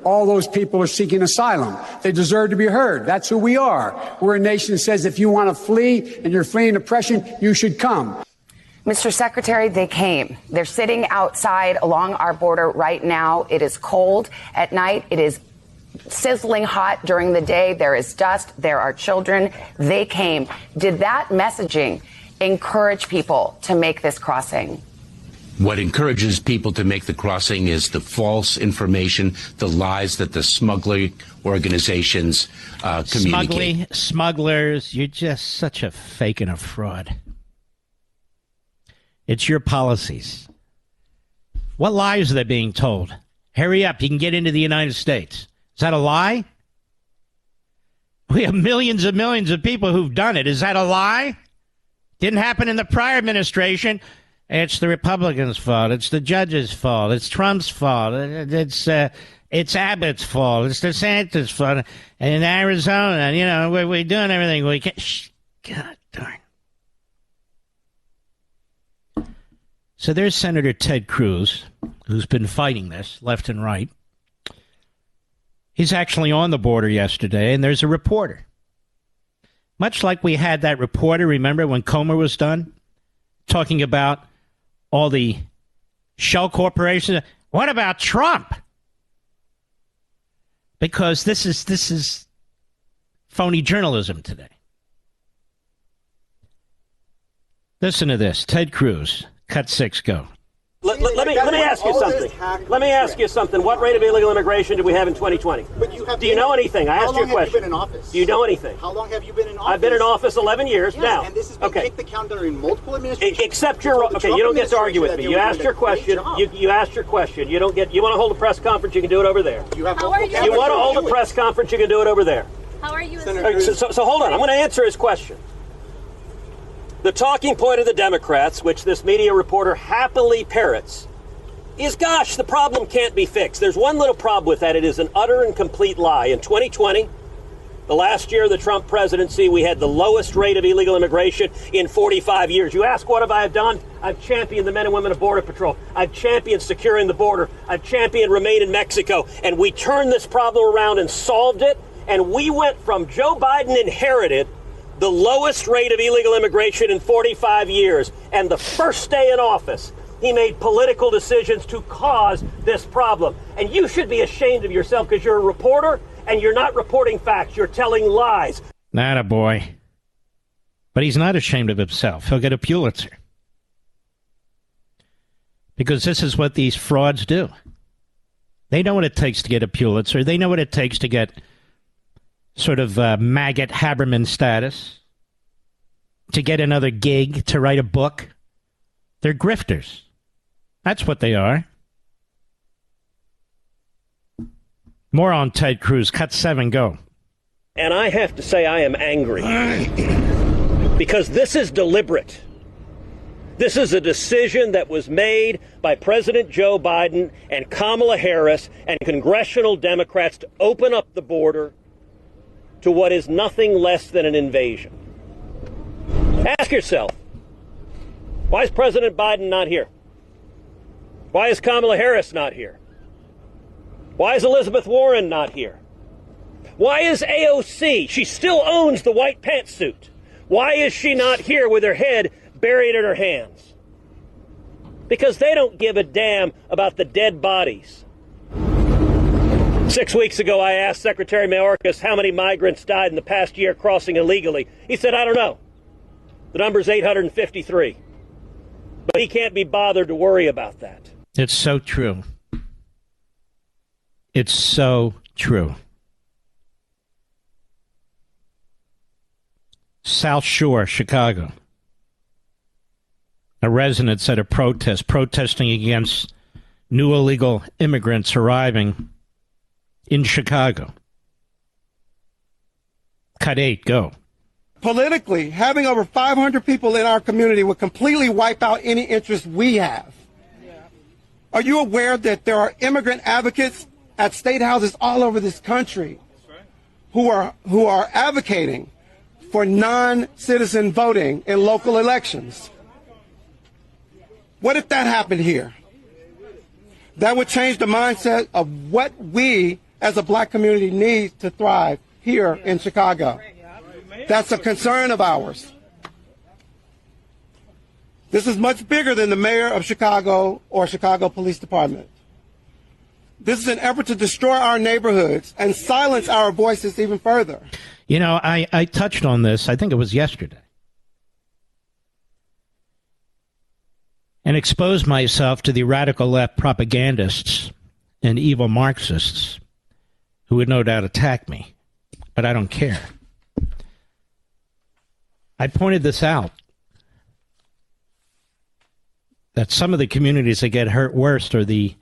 All those people are seeking asylum. They deserve to be heard. That's who we are. We're a nation that says if you want to flee and you're fleeing oppression, you should come. Mr. Secretary, they came. They're sitting outside along our border right now. It is cold at night. It is sizzling hot during the day. There is dust. There are children. They came. Did that messaging encourage people to make this crossing? What encourages people to make the crossing is the information, the lies that the smuggling organizations communicate. Smugglers, you're just such a fake and a fraud. It's your policies. What lies are they being told? Hurry up, you can get into the United States. Is that a lie? We have millions and millions of people who've done it. Is that a lie? Didn't happen in the prior administration. It's the Republicans' fault. It's the judge's fault. It's Trump's fault. It's Abbott's fault. It's DeSantis' fault. And in Arizona, you know, we're doing everything we can. God darn. So there's Senator Ted Cruz, who's been fighting this left and right. He's actually on the border yesterday, and there's a reporter. Much like we had that reporter, remember, when Comer was done, talking about all the shell corporations. What about Trump? Because this is phony journalism today. Listen to this. Ted Cruz, cut 6, go. Let me ask you something. Let me ask you something. What rate of illegal immigration did we have in 2020? Do you know anything? I asked you a question. How long have you been in office? Do you know anything? How long have you been in office? I've been in office 11 years now. And this has been kicked the count during multiple administrations. Except you're okay. You don't get to argue with me. You asked your question. You asked your question. You don't get. You want to hold a press conference? You can do it over there. You want to hold a press conference? You can do it over there. How are you? So hold on. I'm going to answer his question. The talking point of the Democrats, which this media reporter happily parrots, is, gosh, the problem can't be fixed. There's one little problem with that. It is an utter and complete lie. In 2020, the last year of the Trump presidency, we had the lowest rate of illegal immigration in 45 years. You ask, what have I done? I've championed the men and women of Border Patrol. I've championed securing the border. I've championed Remain in Mexico. And we turned this problem around and solved it. And we went from Joe Biden inherited the lowest rate of illegal immigration in 45 years. And the first day in office, he made political decisions to cause this problem. And you should be ashamed of yourself because you're a reporter and you're not reporting facts. You're telling lies. Not a boy. But he's not ashamed of himself. He'll get a Pulitzer. Because this is what these frauds do. They know what it takes to get a Pulitzer. They know what it takes to get sort of maggot Haberman status, to get another gig, to write a book. They're grifters. That's what they are. More on Ted Cruz. Cut 7, go. And I have to say I am angry because this is deliberate. This is a decision that was made by President Joe Biden and Kamala Harris and congressional Democrats to open up the border to what is nothing less than an invasion. Ask yourself, why is President Biden not here? Why is Kamala Harris not here? Why is Elizabeth Warren not here? Why is AOC? She still owns the white pantsuit. Why is she not here with her head buried in her hands? Because they don't give a damn about the dead bodies. 6 weeks ago, I asked Secretary Mayorkas how many migrants died in the past year crossing illegally. He said, I don't know. The number's 853. But he can't be bothered to worry about that. It's so true. It's so true. South Shore, Chicago. A resident at a protest protesting against new illegal immigrants arriving in Chicago. Cut 8, go. Politically, having over 500 people in our community would completely wipe out any interest we have. Are you aware that there are immigrant advocates at state houses all over this country who are advocating for non-citizen voting in local elections? What if that happened here? That would change the mindset of what we as a black community need to thrive here in Chicago. That's a concern of ours. This is much bigger than the mayor of Chicago or Chicago Police Department. This is an effort to destroy our neighborhoods and silence our voices even further. You know, I touched on this, I think it was yesterday, and exposed myself to the radical left propagandists and evil Marxists who would no doubt attack me, but I don't care. I pointed this out, that some of the communities that get hurt worst are the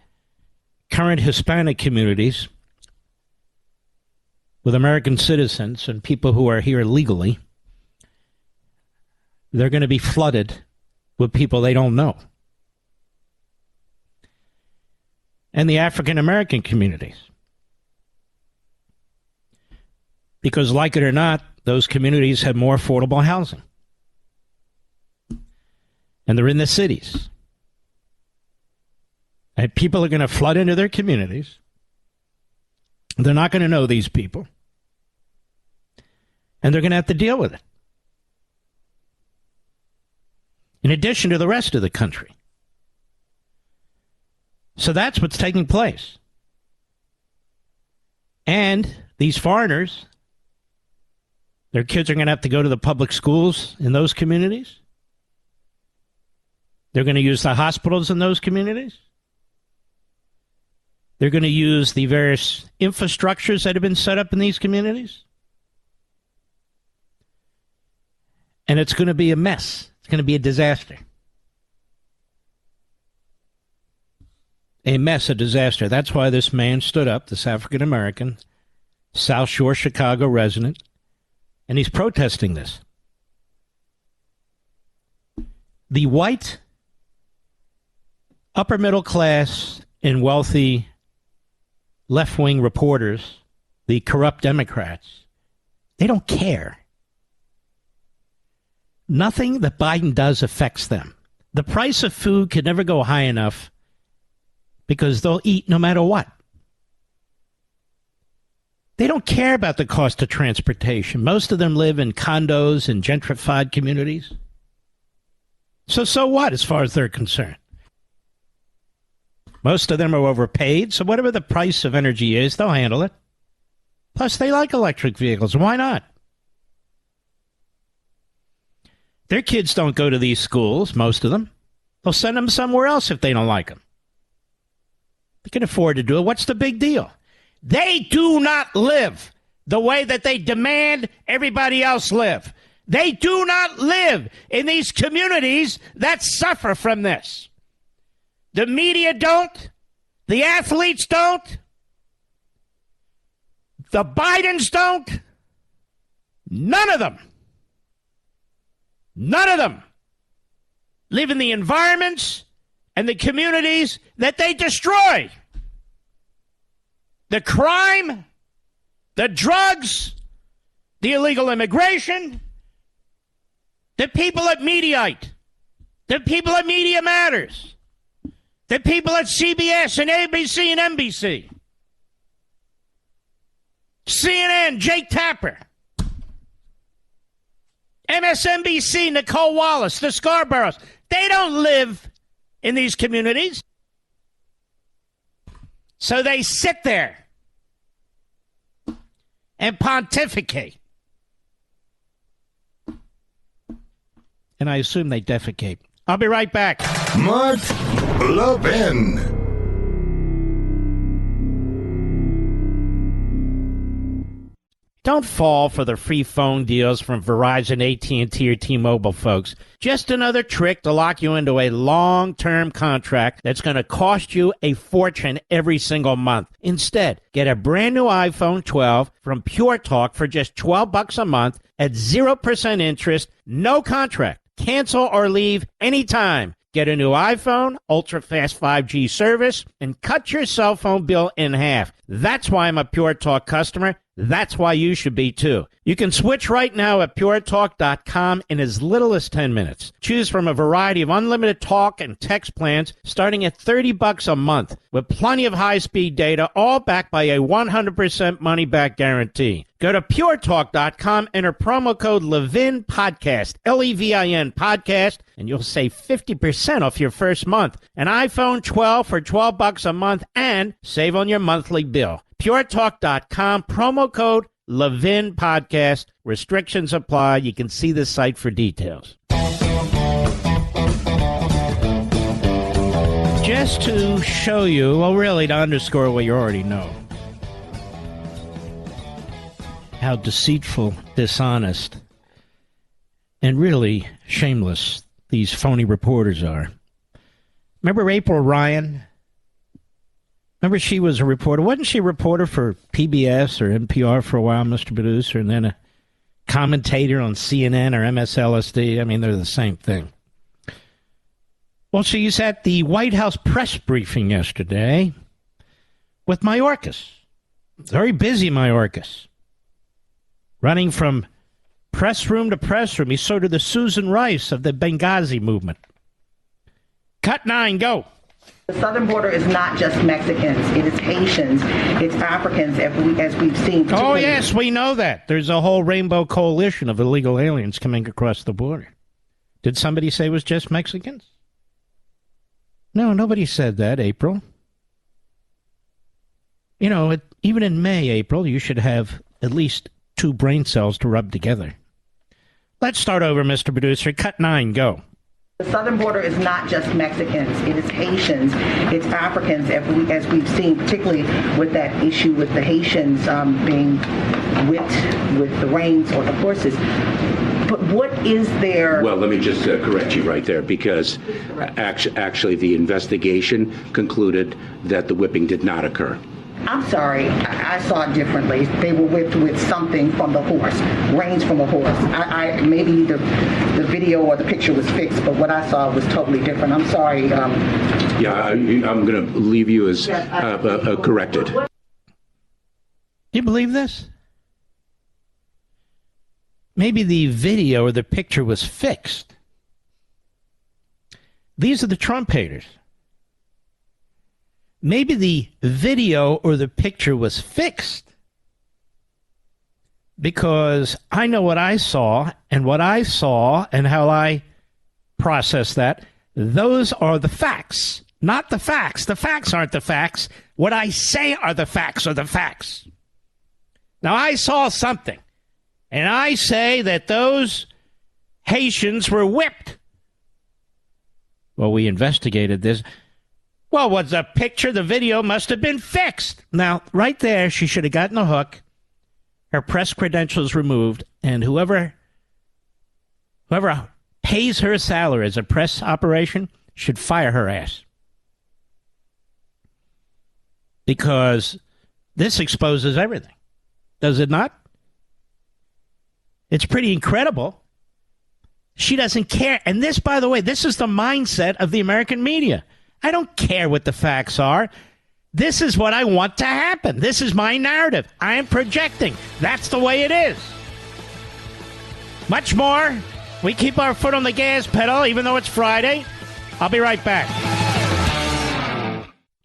current Hispanic communities with American citizens and people who are here legally. They're going to be flooded with people they don't know. and the African American communities. Because, like it or not, those communities have more affordable housing. And they're in the cities. And people are going to flood into their communities. They're not going to know these people. And they're going to have to deal with it. In addition to the rest of the country. So that's what's taking place. And these foreigners, their kids are going to have to go to the public schools in those communities. They're going to use the hospitals in those communities. They're going to use the various infrastructures that have been set up in these communities. And it's going to be a mess. It's going to be a disaster. A mess, a disaster. That's why this man stood up, this African American, South Shore, Chicago resident, and he's protesting this. The white, upper middle class, and wealthy left-wing reporters, the corrupt Democrats, they don't care. Nothing that Biden does affects them. The price of food could never go high enough because they'll eat no matter what. They don't care about the cost of transportation. Most of them live in condos and gentrified communities. So what, as far as they're concerned? Most of them are overpaid, so whatever the price of energy is, they'll handle it. Plus, they like electric vehicles. Why not? Their kids don't go to these schools, most of them. They'll send them somewhere else if they don't like them. They can afford to do it. What's the big deal? They do not live the way that they demand everybody else live. They do not live in these communities that suffer from this. The media don't. The athletes don't. The Bidens don't. None of them. None of them live in the environments and the communities that they destroy. The crime, the drugs, the illegal immigration, the people at Mediaite, the people at Media Matters, the people at CBS and ABC and NBC, CNN, Jake Tapper, MSNBC, Nicole Wallace, the Scarboroughs. They don't live in these communities. So they sit there and pontificate. And I assume they defecate. I'll be right back. Mark Levin. Don't fall for the free phone deals from Verizon, AT&T, or T-Mobile, folks. Just another trick to lock you into a long-term contract that's going to cost you a fortune every single month. Instead, get a brand new iPhone 12 from Pure Talk for just $12 a month at 0% interest, no contract. Cancel or leave anytime. Get a new iPhone, ultra-fast 5G service, and cut your cell phone bill in half. That's why I'm a Pure Talk customer. That's why you should be, too. You can switch right now at puretalk.com in as little as 10 minutes. Choose from a variety of unlimited talk and text plans starting at $30 a month with plenty of high-speed data, all backed by a 100% money-back guarantee. Go to puretalk.com, enter promo code Levin Podcast, Levin Podcast, and you'll save 50% off your first month. An iPhone 12 for $12 a month and save on your monthly bill. puretalk.com, promo code Levin Podcast. Restrictions apply. You can see the site for details. Just to show you, well, really to underscore what you already know, how deceitful, dishonest, and really shameless these phony reporters are. Remember April Ryan? Remember she was a reporter? Wasn't she a reporter for PBS or NPR for a while, Mr. Producer, and then a commentator on CNN or MSLSD? I mean, they're the same thing. Well, she's at the White House press briefing yesterday, with Mayorkas. Very busy Mayorkas. Running from press room to press room. He's sort of the Susan Rice of the Benghazi movement. Cut 9, go. The southern border is not just Mexicans. It is Haitians. It's Africans, as we've seen. Oh, yes, we know that. There's a whole rainbow coalition of illegal aliens coming across the border. Did somebody say it was just Mexicans? No, nobody said that, April. You know, even in May, April, you should have at least 2 brain cells to rub together. Let's start over, Mr. Producer. Cut 9, go. The southern border is not just Mexicans. It is Haitians. It's Africans, as we've seen, particularly with that issue with the Haitians being whipped with the reins or the horses. But what is there? Well, let me just correct you right there, because actually the investigation concluded that the whipping did not occur. I'm sorry, I saw it differently. They were whipped with something from the horse, reins from a horse. Maybe the video or the picture was fixed, but what I saw was totally different. I'm sorry. I'm going to leave you as corrected. Do you believe this? Maybe the video or the picture was fixed. These are the Trump haters. Maybe the video or the picture was fixed because I know what I saw and how I process that. Those are the facts, not the facts. The facts aren't the facts. What I say are the facts are the facts. Now, I saw something, and I say that those Haitians were whipped. Well, we investigated this. Well, was the picture, the video must have been fixed. Now, right there, she should have gotten a hook, her press credentials removed, and whoever pays her salary as a press operation should fire her ass. Because this exposes everything. Does it not? It's pretty incredible. She doesn't care. And this, by the way, this is the mindset of the American media. I don't care what the facts are. This is what I want to happen. This is my narrative. I am projecting. That's the way it is. Much more. We keep our foot on the gas pedal, even though it's Friday. I'll be right back.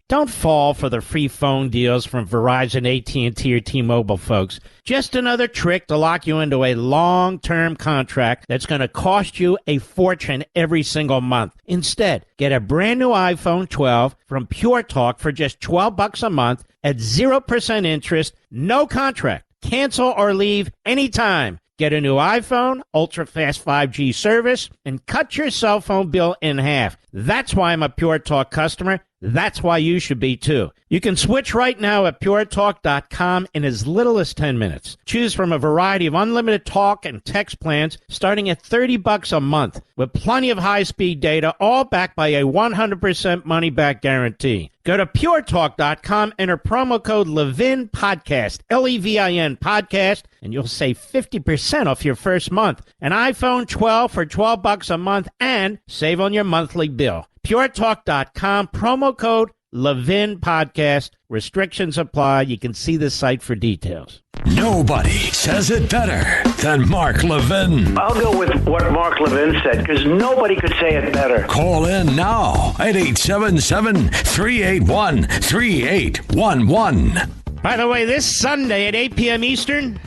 Don't fall for the free phone deals from Verizon, AT&T, or T-Mobile, folks. Just another trick to lock you into a long-term contract that's going to cost you a fortune every single month. Instead, get a brand new iPhone 12 from Pure Talk for just $12 a month at 0% interest, no contract. Cancel or leave anytime. Get a new iPhone, ultra-fast 5G service, and cut your cell phone bill in half. That's why I'm a Pure Talk customer. That's why you should be, too. You can switch right now at puretalk.com in as little as 10 minutes. Choose from a variety of unlimited talk and text plans starting at $30 a month with plenty of high-speed data, all backed by a 100% money-back guarantee. Go to puretalk.com, enter promo code Levin Podcast, Levin Podcast, and you'll save 50% off your first month. An iPhone 12 for $12 a month and save on your monthly bill. puretalk.com, promo code Levin Podcast. Restrictions apply. You can see the site for details. Nobody says it better than Mark Levin. I'll go with what Mark Levin said, because nobody could say it better. Call in now at 877-381-3811. By the way, this Sunday at 8 p.m. Eastern,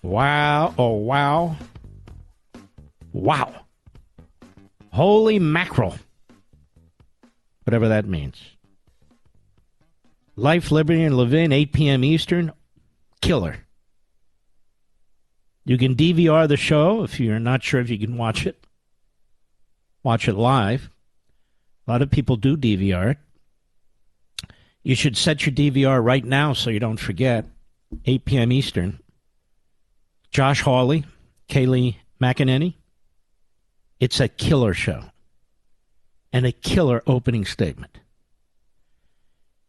wow, oh wow, wow. Holy mackerel. Whatever that means. Life, Liberty, and Levin, 8 p.m. Eastern. Killer. You can DVR the show if you're not sure if you can watch it. Watch it live. A lot of people do DVR it. You should set your DVR right now so you don't forget. 8 p.m. Eastern. Josh Hawley, Kayleigh McEnany. It's a killer show. And a killer opening statement.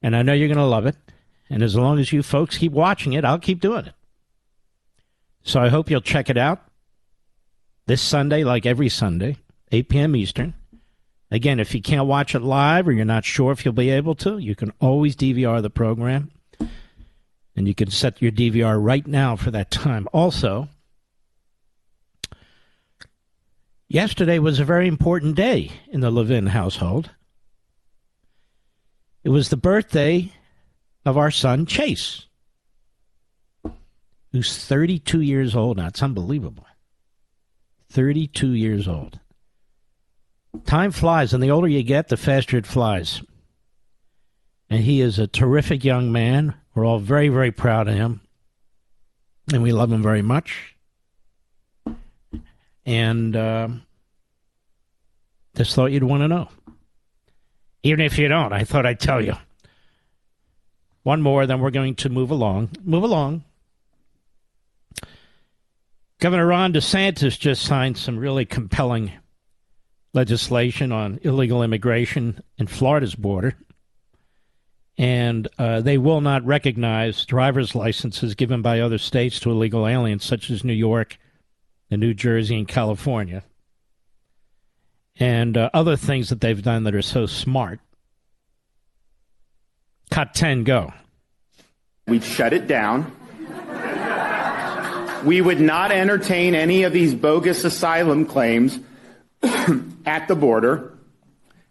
And I know you're going to love it. And as long as you folks keep watching it, I'll keep doing it. So I hope you'll check it out this Sunday, like every Sunday, 8 p.m. Eastern, Again, if you can't watch it live or you're not sure if you'll be able to, you can always DVR the program. And you can set your DVR right now for that time. Also, yesterday was a very important day in the Levin household. It was the birthday of our son, Chase, who's 32 years old now. It's unbelievable. 32 years old. Time flies, and the older you get, the faster it flies. And he is a terrific young man. We're all very, very proud of him. And we love him very much. And just thought you'd want to know. Even if you don't, I thought I'd tell you. One more, then we're going to move along. Move along. Governor Ron DeSantis just signed some really compelling legislation on illegal immigration in Florida's border. And they will not recognize driver's licenses given by other states to illegal aliens, such as New York and New Jersey and California. And other things that they've done that are so smart. Cut 10, go. We'd shut it down. We would not entertain any of these bogus asylum claims at the border.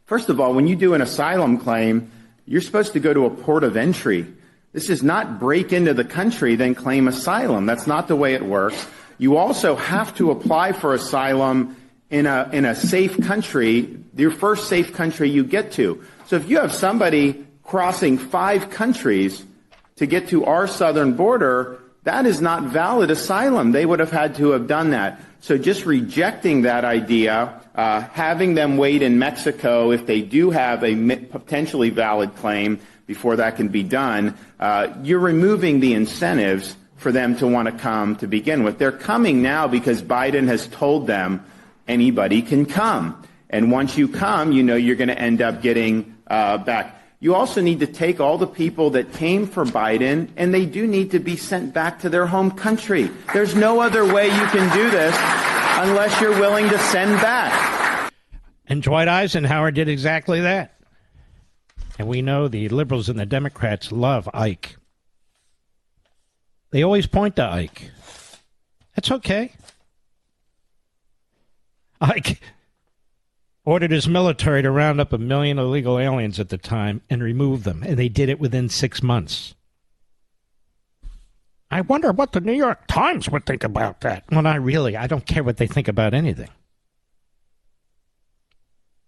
First of all, when you do an asylum claim, you're supposed to go to a port of entry. This is not break into the country, then claim asylum. That's not the way it works. You also have to apply for asylum in a safe country, your first safe country you get to. So if you have somebody crossing 5 countries to get to our southern border, that is not valid asylum. They would have had to have done that. So just rejecting that idea, having them wait in Mexico if they do have a potentially valid claim before that can be done, you're removing the incentives for them to want to come to begin with. They're coming now because Biden has told them anybody can come. And once you come, you know you're going to end up getting back. You also need to take all the people that came for Biden, and they do need to be sent back to their home country. There's no other way you can do this unless you're willing to send back. And Dwight Eisenhower did exactly that. And we know the liberals and the Democrats love Ike. They always point to Ike. That's okay. Ike ordered his military to round up 1 million illegal aliens at the time and remove them, and they did it within 6 months. I wonder what the New York Times would think about that. Well, not really. I don't care what they think about anything.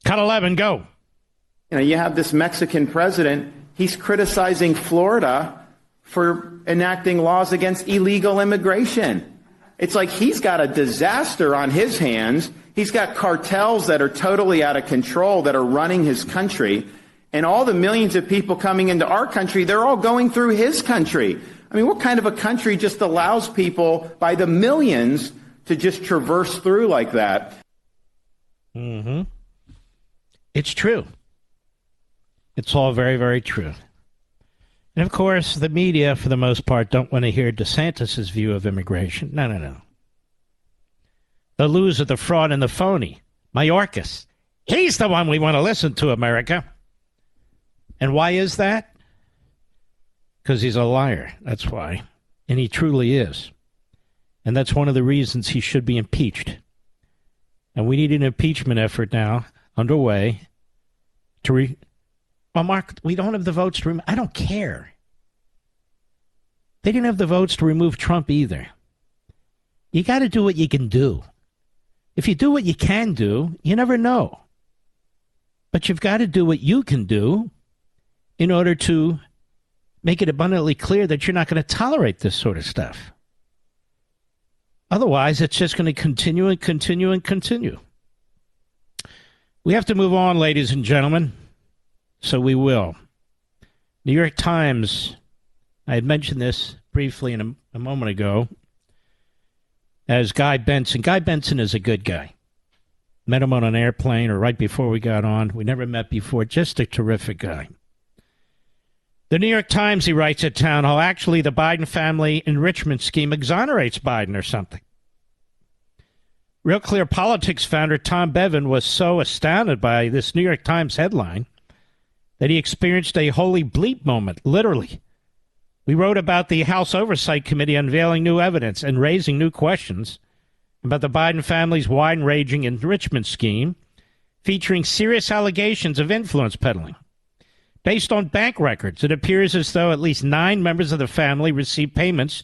Cut 11, go. You know, you have this Mexican president. He's criticizing Florida for enacting laws against illegal immigration. It's like he's got a disaster on his hands. He's got cartels that are totally out of control that are running his country. And all the millions of people coming into our country, they're all going through his country. I mean, what kind of a country just allows people by the millions to just traverse through like that? Mm-hmm. It's true. It's all very, very true. And, of course, the media, for the most part, don't want to hear DeSantis' view of immigration. No. The loser, the fraud, and the phony. Mayorkas. He's the one we want to listen to, America. And why is that? Because he's a liar. That's why. And he truly is. And that's one of the reasons he should be impeached. And we need an impeachment effort now underway to Well, Mark, we don't have the votes to remove. I don't care. They didn't have the votes to remove Trump either. You got to do what you can do. If you do what you can do, you never know. But you've got to do what you can do in order to make it abundantly clear that you're not going to tolerate this sort of stuff. Otherwise, it's just going to continue and continue and continue. We have to move on, ladies and gentlemen. So we will. New York Times, I had mentioned this briefly a moment ago, as Guy Benson. Guy Benson is a good guy. Met him on an airplane or right before we got on. We never met before. Just a terrific guy. The New York Times, he writes at Town Hall, actually the Biden family enrichment scheme exonerates Biden or something. Real Clear Politics founder Tom Bevan was so astounded by this New York Times headline that he experienced a holy bleep moment, literally. We wrote about the House Oversight Committee unveiling new evidence and raising new questions about the Biden family's wide-ranging enrichment scheme, featuring serious allegations of influence peddling. Based on bank records, it appears as though at least 9 members of the family received payments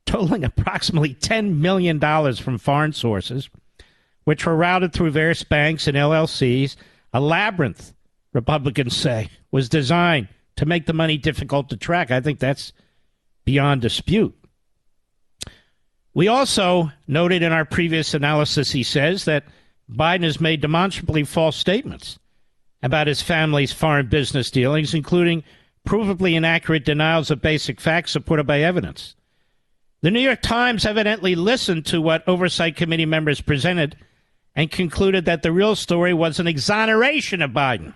totaling approximately $10 million from foreign sources, which were routed through various banks and LLCs. A labyrinth, Republicans say, was designed to make the money difficult to track. I think that's beyond dispute. We also noted in our previous analysis, he says, that Biden has made demonstrably false statements about his family's foreign business dealings, including provably inaccurate denials of basic facts supported by evidence. The New York Times evidently listened to what Oversight Committee members presented and concluded that the real story was an exoneration of Biden.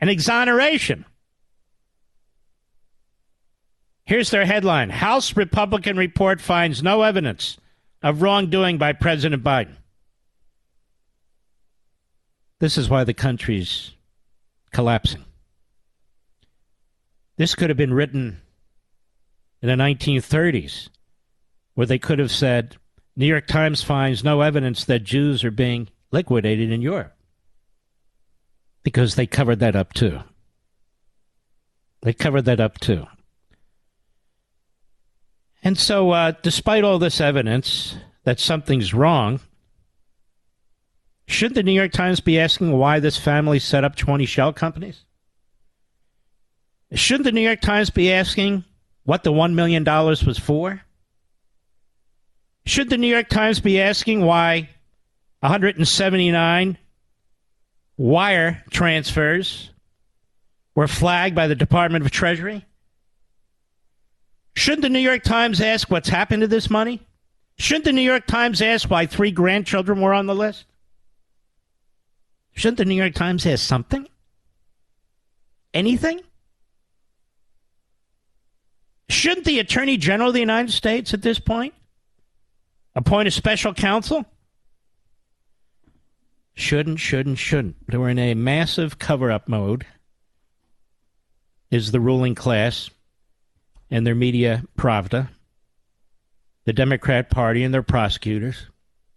An exoneration. Here's their headline. House Republican report finds no evidence of wrongdoing by President Biden. This is why the country's collapsing. This could have been written in the 1930s, where they could have said, New York Times finds no evidence that Jews are being liquidated in Europe. Because they covered that up too. They covered that up too. And so, despite all this evidence that something's wrong, should the New York Times be asking why this family set up 20 shell companies? Shouldn't the New York Times be asking what the $1 million was for? Should the New York Times be asking why 179 wire transfers were flagged by the Department of Treasury? Shouldn't the New York Times ask what's happened to this money? Shouldn't the New York Times ask why 3 grandchildren were on the list? Shouldn't the New York Times ask something? Anything? Shouldn't the Attorney General of the United States at this point appoint a special counsel? Shouldn't. They were in a massive cover-up mode, is the ruling class and their media pravda, the Democrat Party and their prosecutors,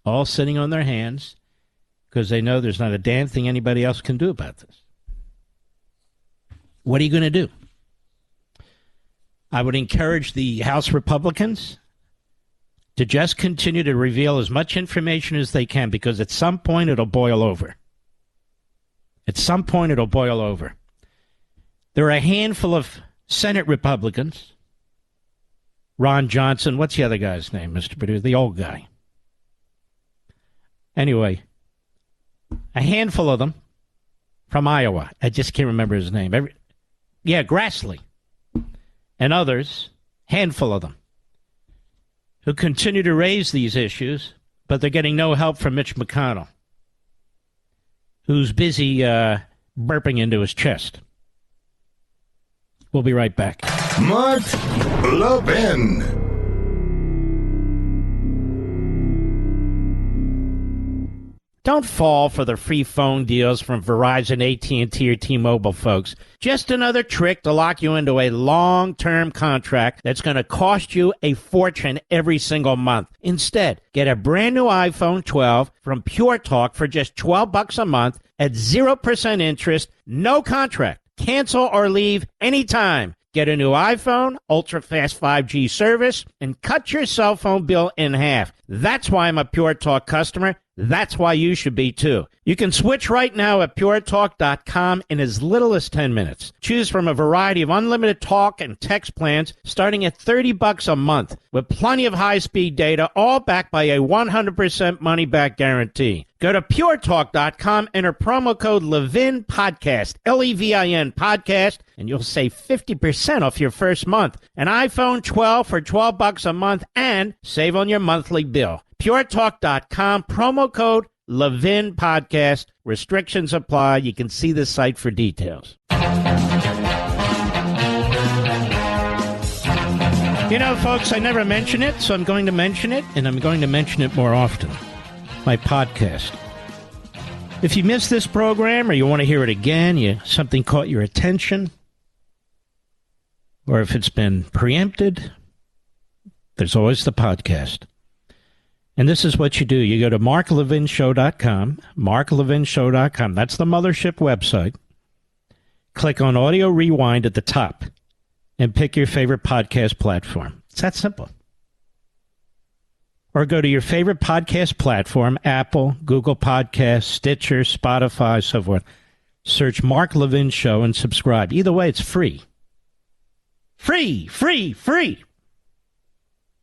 all sitting on their hands because they know there's not a damn thing anybody else can do about this. What are you going to do? I would encourage the House Republicans to just continue to reveal as much information as they can, because at some point it'll boil over. At some point it'll boil over. There are a handful of Senate Republicans. Ron Johnson, what's the other guy's name, Mr. Producer? The old guy. Anyway, a handful of them from Iowa. I just can't remember his name. Grassley. And others, handful of them, who continue to raise these issues, but they're getting no help from Mitch McConnell, who's busy burping into his chest. We'll be right back. Mark Levin. Don't fall for the free phone deals from Verizon, AT&T, or T-Mobile, folks. Just another trick to lock you into a long-term contract that's going to cost you a fortune every single month. Instead, get a brand new iPhone 12 from Pure Talk for just $12 a month at 0% interest, no contract. Cancel or leave anytime. Get a new iPhone, ultra-fast 5G service, and cut your cell phone bill in half. That's why I'm a Pure Talk customer. That's why you should be, too. You can switch right now at puretalk.com in as little as 10 minutes. Choose from a variety of unlimited talk and text plans starting at $30 a month with plenty of high-speed data, all backed by a 100% money-back guarantee. Go to puretalk.com, enter promo code Levin Podcast, Levin Podcast, and you'll save 50% off your first month. An iPhone 12 for $12 a month and save on your monthly bill. puretalk.com, promo code Levin Podcast. Restrictions apply. You can see the site for details. You know, folks, I never mention it, so I'm going to mention it, and I'm going to mention it more often. my podcast. If you missed this program or you want to hear it again, something caught your attention, or if it's been preempted, there's always the podcast. And this is what you do. You go to marklevinshow.com, marklevinshow.com. That's the mothership website. Click on Audio Rewind at the top and pick your favorite podcast platform. It's that simple. Or go to your favorite podcast platform, Apple, Google Podcasts, Stitcher, Spotify, so forth. Search Mark Levin Show and subscribe. Either way, it's free. Free.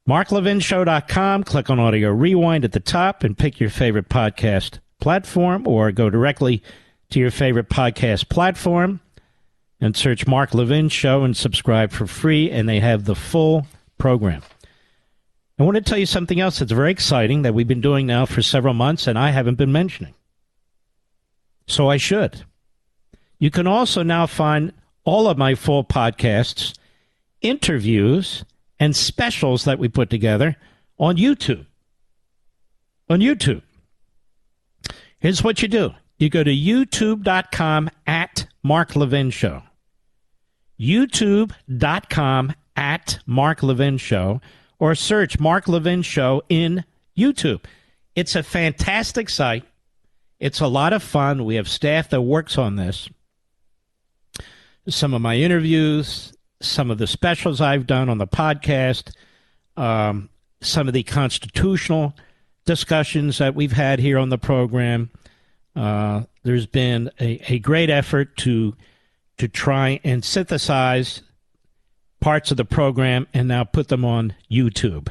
MarkLevinShow.com. Click on Audio Rewind at the top and pick your favorite podcast platform, or go directly to your favorite podcast platform and search Mark Levin Show and subscribe for free, and they have the full program. I want to tell you something else that's very exciting that we've been doing now for several months, and I haven't been mentioning. So I should. You can also now find all of my full podcasts, interviews, and specials that we put together on YouTube. On YouTube. Here's what you do. You go to youtube.com at Mark Levin Show. youtube.com at Mark Levin Show. Or search Mark Levin Show in YouTube. It's a fantastic site. It's a lot of fun. We have staff that works on this. Some of my interviews, some of the specials I've done on the podcast, some of the constitutional discussions that we've had here on the program. There's been a great effort to try and synthesize parts of the program and now put them on YouTube.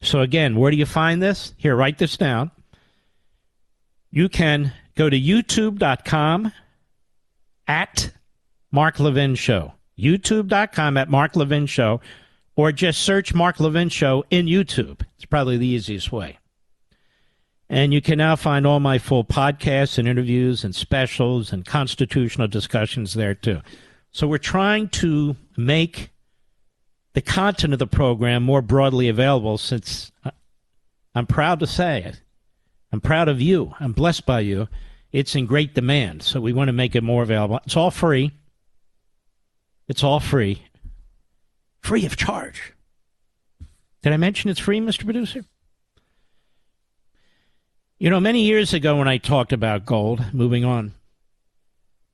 So again, where do you find this? Here, write this down. You can go to youtube.com at Mark Levin Show. youtube.com at Mark Levin Show, or just search Mark Levin Show in YouTube. It's probably the easiest way. And you can now find all my full podcasts and interviews and specials and constitutional discussions there too. So we're trying to make the content of the program more broadly available, since I'm proud to say it. I'm proud of you. I'm blessed by you. It's in great demand, so we want to make it more available. It's all free. It's all free. Free of charge. Did I mention it's free, Mr. Producer? You know, many years ago when I talked about gold, moving on,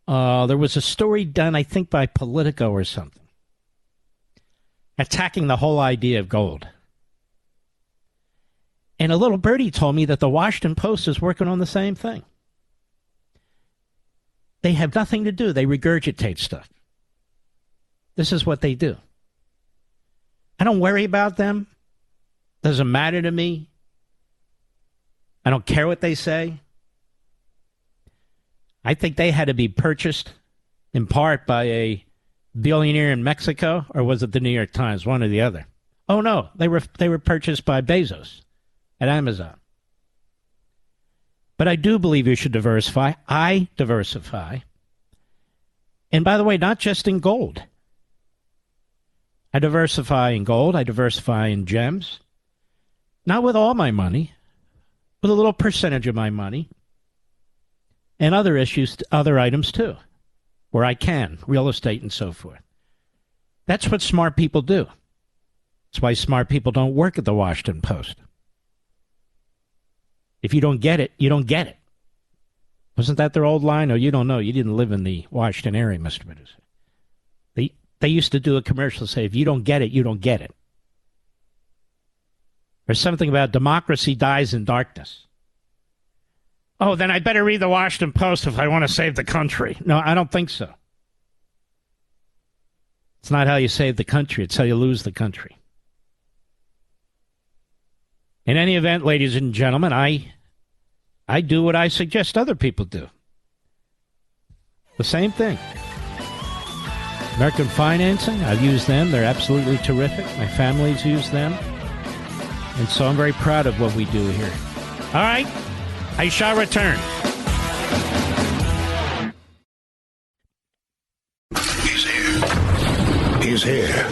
there was a story done, I think, by Politico or something, attacking the whole idea of gold. And a little birdie told me that the Washington Post is working on the same thing. They have nothing to do. They regurgitate stuff. This is what they do. I don't worry about them. Doesn't matter to me. I don't care what they say. I think they had to be purchased in part by a billionaire in Mexico, or was it the New York Times? One or the other. Oh no, they were purchased by Bezos at Amazon. But I do believe you should diversify. I diversify. And by the way, not just in gold. I diversify in gold. I diversify in gems. Not with all my money, with a little percentage of my money. And other issues, other items too, where I can, real estate and so forth. That's what smart people do. That's why smart people don't work at the Washington Post. If you don't get it, you don't get it. Wasn't that their old line? Oh, you don't know. You didn't live in the Washington area, Mr. Producer. They used to do a commercial say, if you don't get it, you don't get it. There's something about democracy dies in darkness. Oh, then I better read the Washington Post if I want to save the country. No, I don't think so. It's not how you save the country. It's how you lose the country. In any event, ladies and gentlemen, I do what I suggest other people do. The same thing. American Financing, I've used them. They're absolutely terrific. My family's used them. And so I'm very proud of what we do here. All right. I shall return. He's here.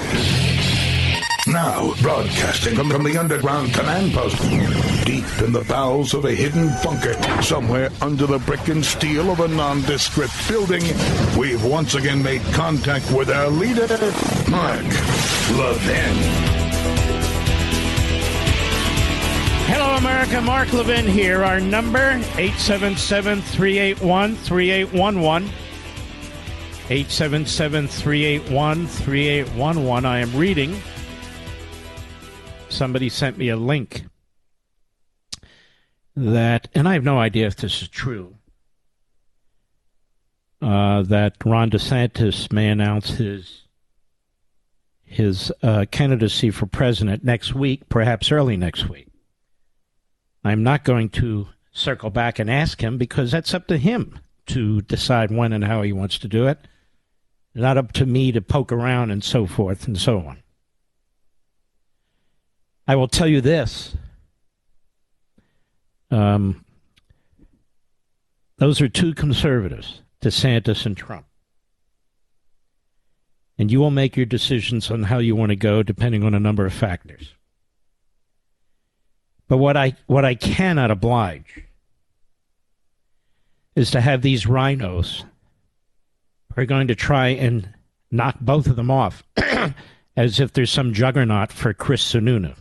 Now, broadcasting from the underground command post, deep in the bowels of a hidden bunker, somewhere under the brick and steel of a nondescript building, we've once again made contact with our leader, Mark Levin. Hello, America. Mark Levin here. Our number, 877-381-3811. 877-381-3811. I am reading. Somebody sent me a link that, and I have no idea if this is true, that Ron DeSantis may announce his candidacy for president next week, perhaps early next week. I'm not going to circle back and ask him because that's up to him to decide when and how he wants to do it. Not up to me to poke around and so forth and so on. I will tell you this. Those are two conservatives, DeSantis and Trump. And you will make your decisions on how you want to go depending on a number of factors. But what I cannot oblige is to have these rhinos who are going to try and knock both of them off as if there's some juggernaut for Chris Sununu.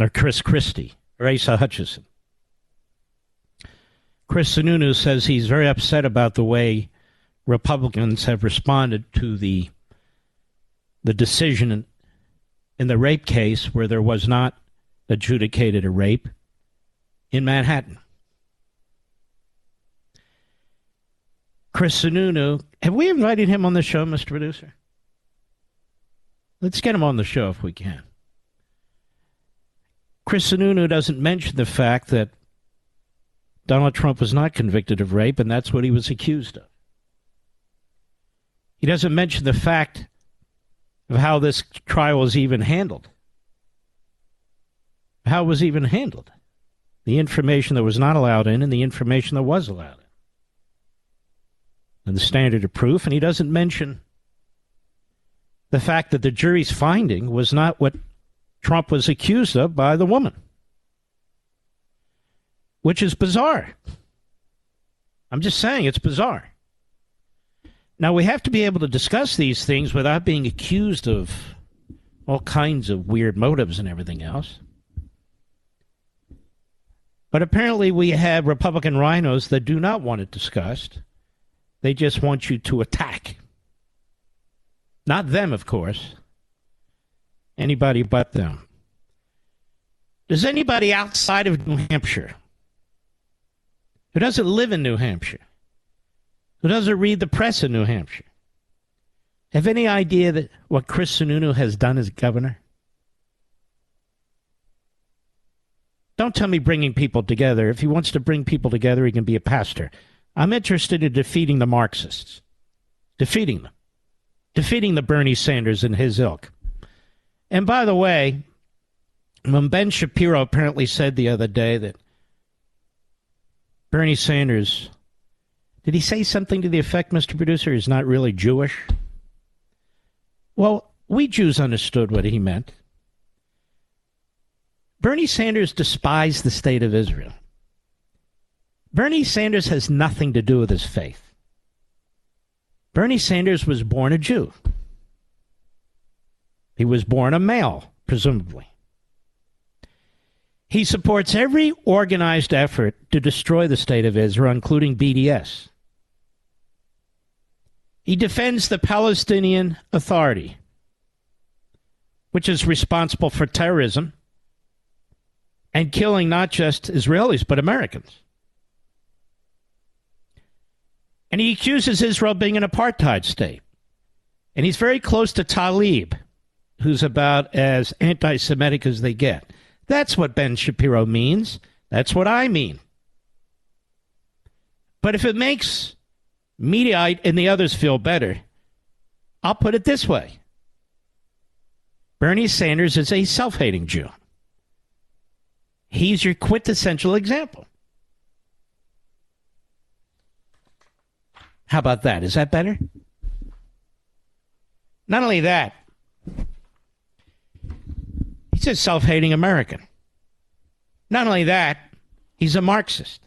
Or Chris Christie, or Asa Hutchinson. Chris Sununu says he's very upset about the way Republicans have responded to the decision in the rape case where there was not adjudicated a rape in Manhattan. Chris Sununu, have we invited him on the show, Mr. Producer? Let's get him on the show if we can. Chris Sununu doesn't mention the fact that Donald Trump was not convicted of rape, and that's what he was accused of. He doesn't mention the fact of how this trial was even handled. How it was even handled. The information that was not allowed in and the information that was allowed in. And the standard of proof, and he doesn't mention the fact that the jury's finding was not what Trump was accused of by the woman. Which is bizarre. I'm just saying it's bizarre. Now, we have to be able to discuss these things without being accused of all kinds of weird motives and everything else. But apparently we have Republican rhinos that do not want it discussed. They just want you to attack. Not them, of course. Anybody but them. Does anybody outside of New Hampshire, who doesn't live in New Hampshire, who doesn't read the press in New Hampshire, have any idea that what Chris Sununu has done as governor? Don't tell me bringing people together. If he wants to bring people together, he can be a pastor. I'm interested in defeating the Marxists. Defeating them. Defeating the Bernie Sanders and his ilk. And by the way, when Ben Shapiro apparently said the other day that Bernie Sanders, did he say something to the effect, Mr. Producer, is not really Jewish? Well, we Jews understood what he meant. Bernie Sanders despised the state of Israel. Bernie Sanders has nothing to do with his faith. Bernie Sanders was born a Jew. He was born a male, presumably. He supports every organized effort to destroy the state of Israel, including BDS. He defends the Palestinian Authority, which is responsible for terrorism and killing not just Israelis, but Americans. And he accuses Israel of being an apartheid state. And he's very close to Tlaib, who's about as anti-Semitic as they get. That's what Ben Shapiro means. That's what I mean. But if it makes Mediaite and the others feel better, I'll put it this way. Bernie Sanders is a self-hating Jew. He's your quintessential example. How about that? Is that better? Not only that, he's a self-hating American. Not only that, he's a Marxist.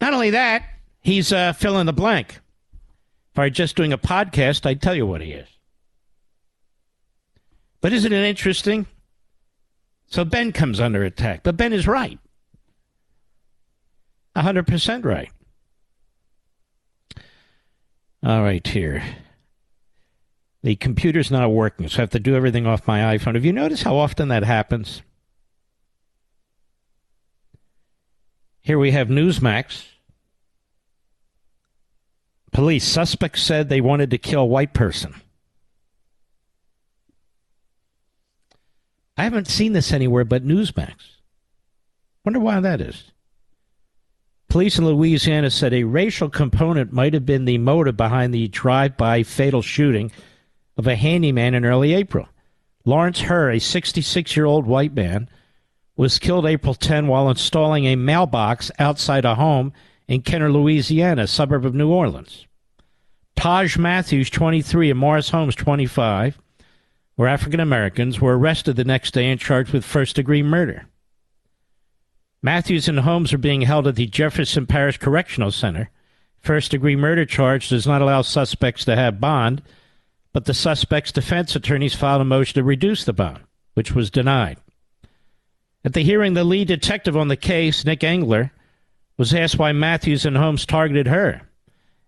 Not only that, he's fill in the blank. If I were just doing a podcast, I'd tell you what he is. But isn't it interesting? So Ben comes under attack. But Ben is right. 100% right. All right, here. The computer's not working, so I have to do everything off my iPhone. Have you noticed how often that happens? Here we have Newsmax. Police suspects said they wanted to kill a white person. I haven't seen this anywhere but Newsmax. Wonder why that is. Police in Louisiana said a racial component might have been the motive behind the drive-by fatal shooting of a handyman in early April. Lawrence Herr, a 66-year-old white man, was killed April 10 while installing a mailbox outside a home in Kenner, Louisiana, a suburb of New Orleans. Taj Matthews, 23, and Morris Holmes, 25, were African Americans, were arrested the next day and charged with first-degree murder. Matthews and Holmes are being held at the Jefferson Parish Correctional Center. First-degree murder charge does not allow suspects to have bond, but the suspect's defense attorneys filed a motion to reduce the bond, which was denied. At the hearing, the lead detective on the case, Nick Engler, was asked why Matthews and Holmes targeted her.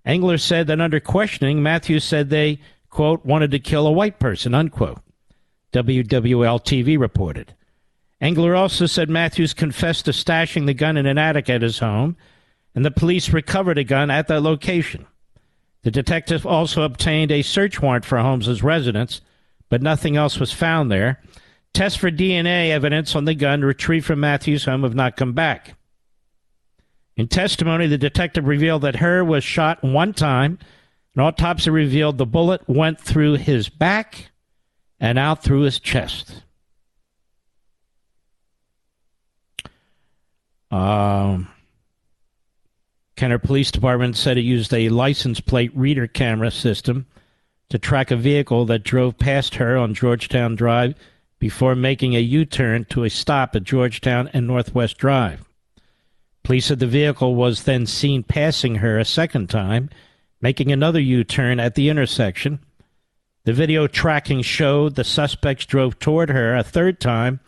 Engler said that under questioning, Matthews said they, quote, wanted to kill a white person, unquote. WWL-TV reported. Engler also said Matthews confessed to stashing the gun in an attic at his home, and the police recovered a gun at that location. The detective also obtained a search warrant for Holmes's residence, but nothing else was found there. Tests for DNA evidence on the gun retrieved from Matthews' home have not come back. In testimony, the detective revealed that Herr was shot one time. An autopsy revealed the bullet went through his back and out through his chest. Kenner Police Department said it used a license plate reader camera system to track a vehicle that drove past her on Georgetown Drive before making a U-turn to a stop at Georgetown and Northwest Drive. Police said the vehicle was then seen passing her a second time, making another U-turn at the intersection. The video tracking showed the suspects drove toward her a third time,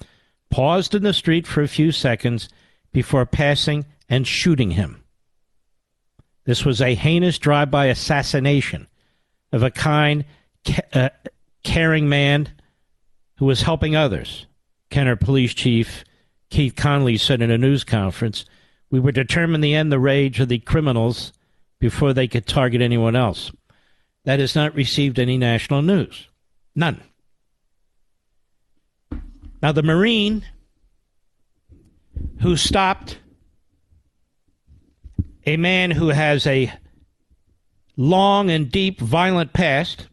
paused in the street for a few seconds before passing and shooting him. This was a heinous drive-by assassination of a kind, caring man who was helping others. Kenner Police Chief Keith Conley said in a news conference, "We were determined to end the rage of the criminals before they could target anyone else." That has not received any national news. None. Now, the Marine who stopped a man who has a long and deep violent past,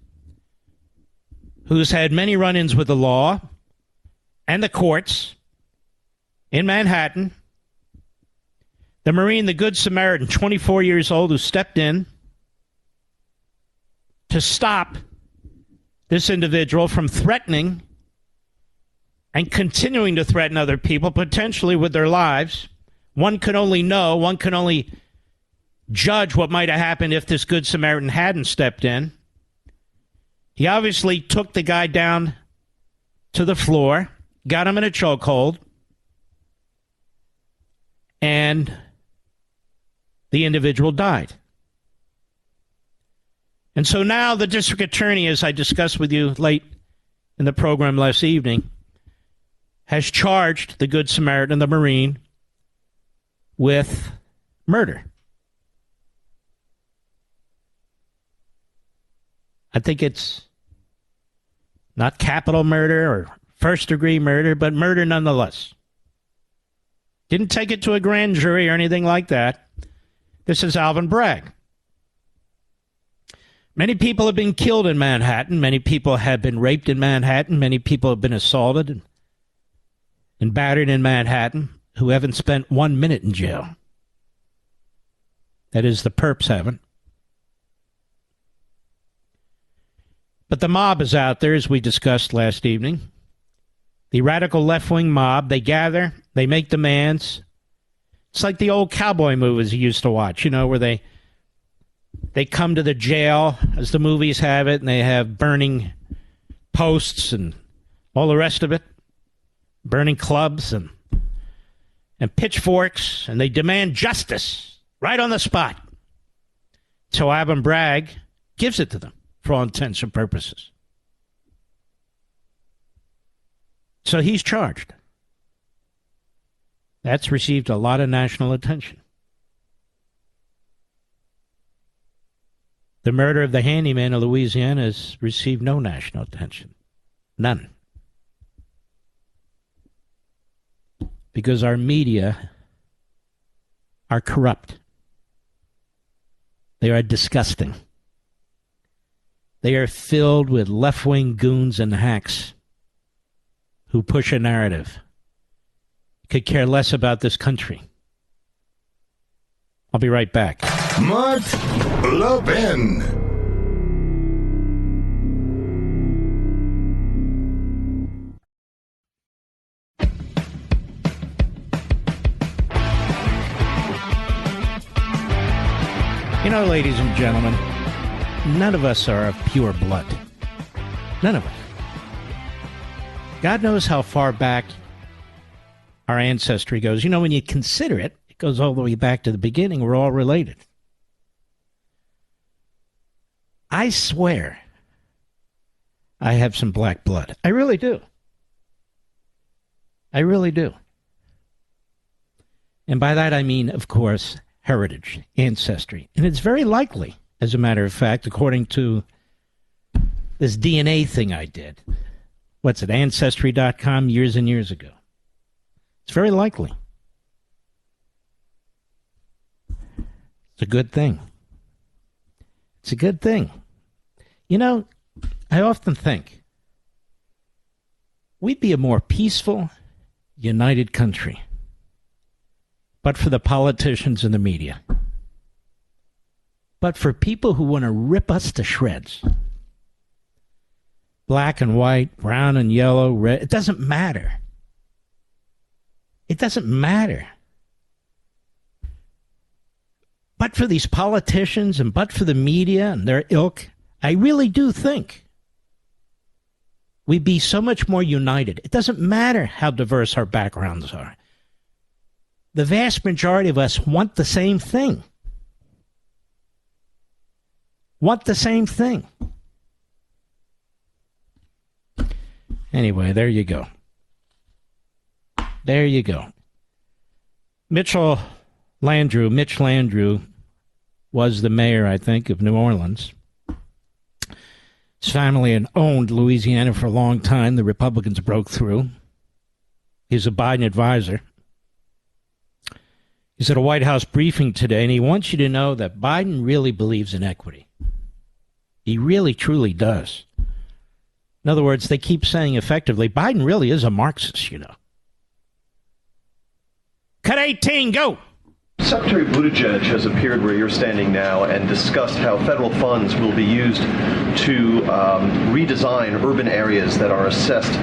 who's had many run-ins with the law and the courts in Manhattan, the Marine, the Good Samaritan, 24 years old, who stepped in to stop this individual from threatening and continuing to threaten other people, potentially with their lives. One can only know, one can only judge what might have happened if this Good Samaritan hadn't stepped in. He obviously took the guy down to the floor, got him in a chokehold, and the individual died. And so now the district attorney, as I discussed with you late in the program last evening, has charged the Good Samaritan, the Marine, with murder. I think it's not capital murder or first-degree murder, but murder nonetheless. Didn't take it to a grand jury or anything like that. This is Alvin Bragg. Many people have been killed in Manhattan. Many people have been raped in Manhattan. Many people have been assaulted and battered in Manhattan who haven't spent 1 minute in jail. That is, the perps haven't. But the mob is out there, as we discussed last evening. The radical left-wing mob, they gather, they make demands. It's like the old cowboy movies you used to watch, where they come to the jail, as the movies have it, and they have burning posts and all the rest of it, burning clubs and pitchforks, and they demand justice right on the spot. So Alvin Bragg gives it to them for all intents and purposes. So he's charged. That's received a lot of national attention. The murder of the handyman of Louisiana has received no national attention. None. Because our media are corrupt. They are disgusting. They are filled with left-wing goons and hacks who push a narrative. Could care less about this country. I'll be right back. Mark Levin. Ladies and gentlemen, none of us are of pure blood. None of us. God knows how far back our ancestry goes. When you consider it, it goes all the way back to the beginning. We're all related. I swear I have some black blood. I really do. I really do. And by that I mean, of course, heritage, ancestry. And it's very likely, as a matter of fact, according to this DNA thing I did. What's it, Ancestry.com, years and years ago. It's very likely. It's a good thing. It's a good thing. I often think we'd be a more peaceful, united country, but for the politicians and the media. But for people who want to rip us to shreds. Black and white, brown and yellow, red, it doesn't matter. It doesn't matter. But for these politicians and but for the media and their ilk, I really do think we'd be so much more united. It doesn't matter how diverse our backgrounds are. The vast majority of us want the same thing. Want the same thing. Anyway, there you go. There you go. Mitch Landrieu was the mayor, I think, of New Orleans. His family had owned Louisiana for a long time. The Republicans broke through. He's a Biden advisor. He's at a White House briefing today, and he wants you to know that Biden really believes in equity. He really, truly does. In other words, they keep saying effectively, Biden really is a Marxist, Cut 18, go! Secretary Buttigieg has appeared where you're standing now and discussed how federal funds will be used to redesign urban areas that are assessed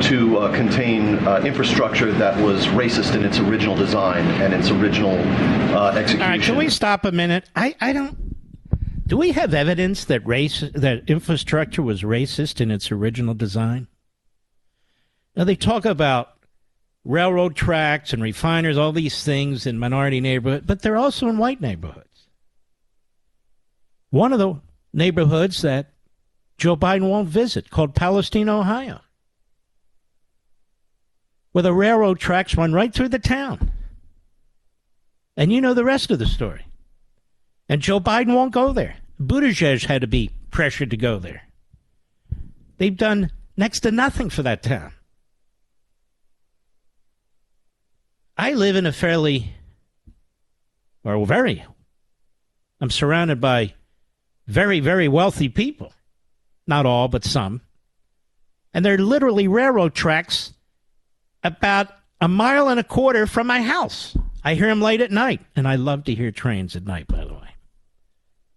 to contain infrastructure that was racist in its original design and its original execution. All right, can we stop a minute? I don't... Do we have evidence that that infrastructure was racist in its original design? Now, they talk about railroad tracks and refiners, all these things in minority neighborhoods, but they're also in white neighborhoods. One of the neighborhoods that Joe Biden won't visit, called Palestine, Ohio, where the railroad tracks run right through the town. And you know the rest of the story. And Joe Biden won't go there. Buttigieg had to be pressured to go there. They've done next to nothing for that town. I live in a I'm surrounded by very, very wealthy people. Not all, but some. And they're literally railroad tracks about 1.25 miles from my house. I hear them late at night, and I love to hear trains at night, by the way.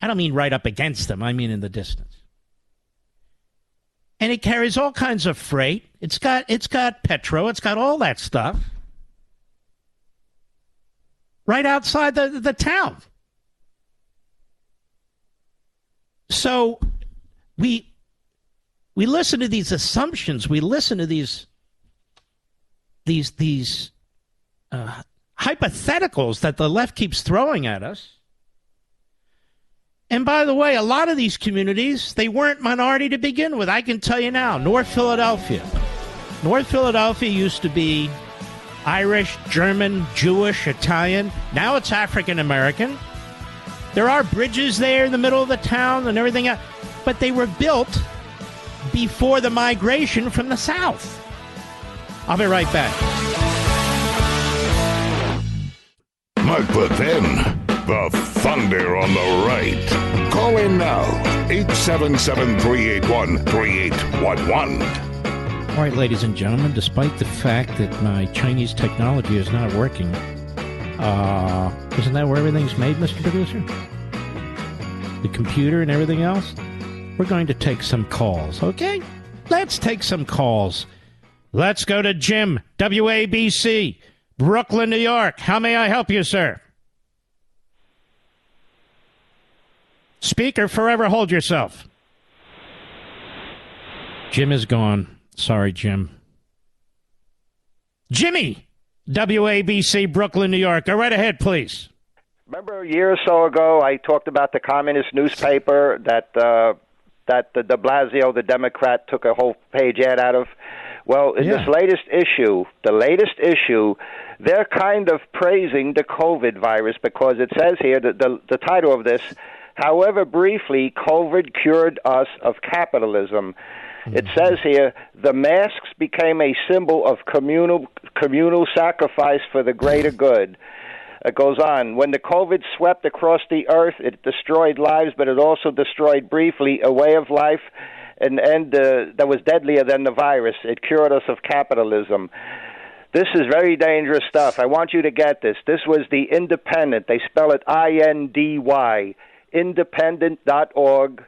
I don't mean right up against them. I mean in the distance. And it carries all kinds of freight. It's got petrol. It's got all that stuff. Right outside the town. So we listen to these assumptions. We listen to these hypotheticals that the left keeps throwing at us. And by the way, a lot of these communities, they weren't minority to begin with. I can tell you now, North Philadelphia. North Philadelphia used to be Irish, German, Jewish, Italian. Now it's African American. There are bridges there in the middle of the town and everything else, but they were built before the migration from the South. I'll be right back. Mark Levin, the thunder on the right. Call in now, 877-381-3811. All right, ladies and gentlemen, despite the fact that my Chinese technology is not working, isn't that where everything's made, Mr. Producer? The computer and everything else? We're going to take some calls, okay? Let's take some calls. Let's go to Jim, WABC, Brooklyn, New York. How may I help you, sir? Speaker, forever hold yourself. Jim is gone. Sorry, Jim. Jimmy, WABC, Brooklyn, New York. Go right ahead, please. Remember a year or so ago, I talked about the communist newspaper that the de Blasio, the Democrat, took a whole page ad out of? Well, in this latest issue, they're kind of praising the COVID virus because it says here, the title of this, however briefly, COVID cured us of capitalism. It says here, the masks became a symbol of communal sacrifice for the greater good. It goes on, when the COVID swept across the earth, it destroyed lives, but it also destroyed briefly a way of life and that was deadlier than the virus. It cured us of capitalism. This is very dangerous stuff. I want you to get this. This was the Independent. They spell it INDY, independent.org,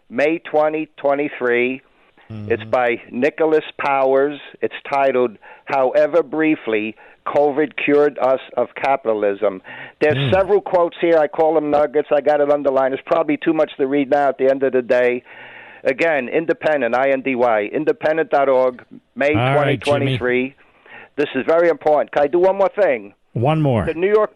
May 2023. It's by Nicholas Powers. It's titled, However Briefly, COVID Cured Us of Capitalism. There's several quotes here. I call them nuggets. I got it underlined. It's probably too much to read now at the end of the day. Again, Independent, INDY, independent.org, May 2023. Right, this is very important. Can I do one more thing? One more. The New York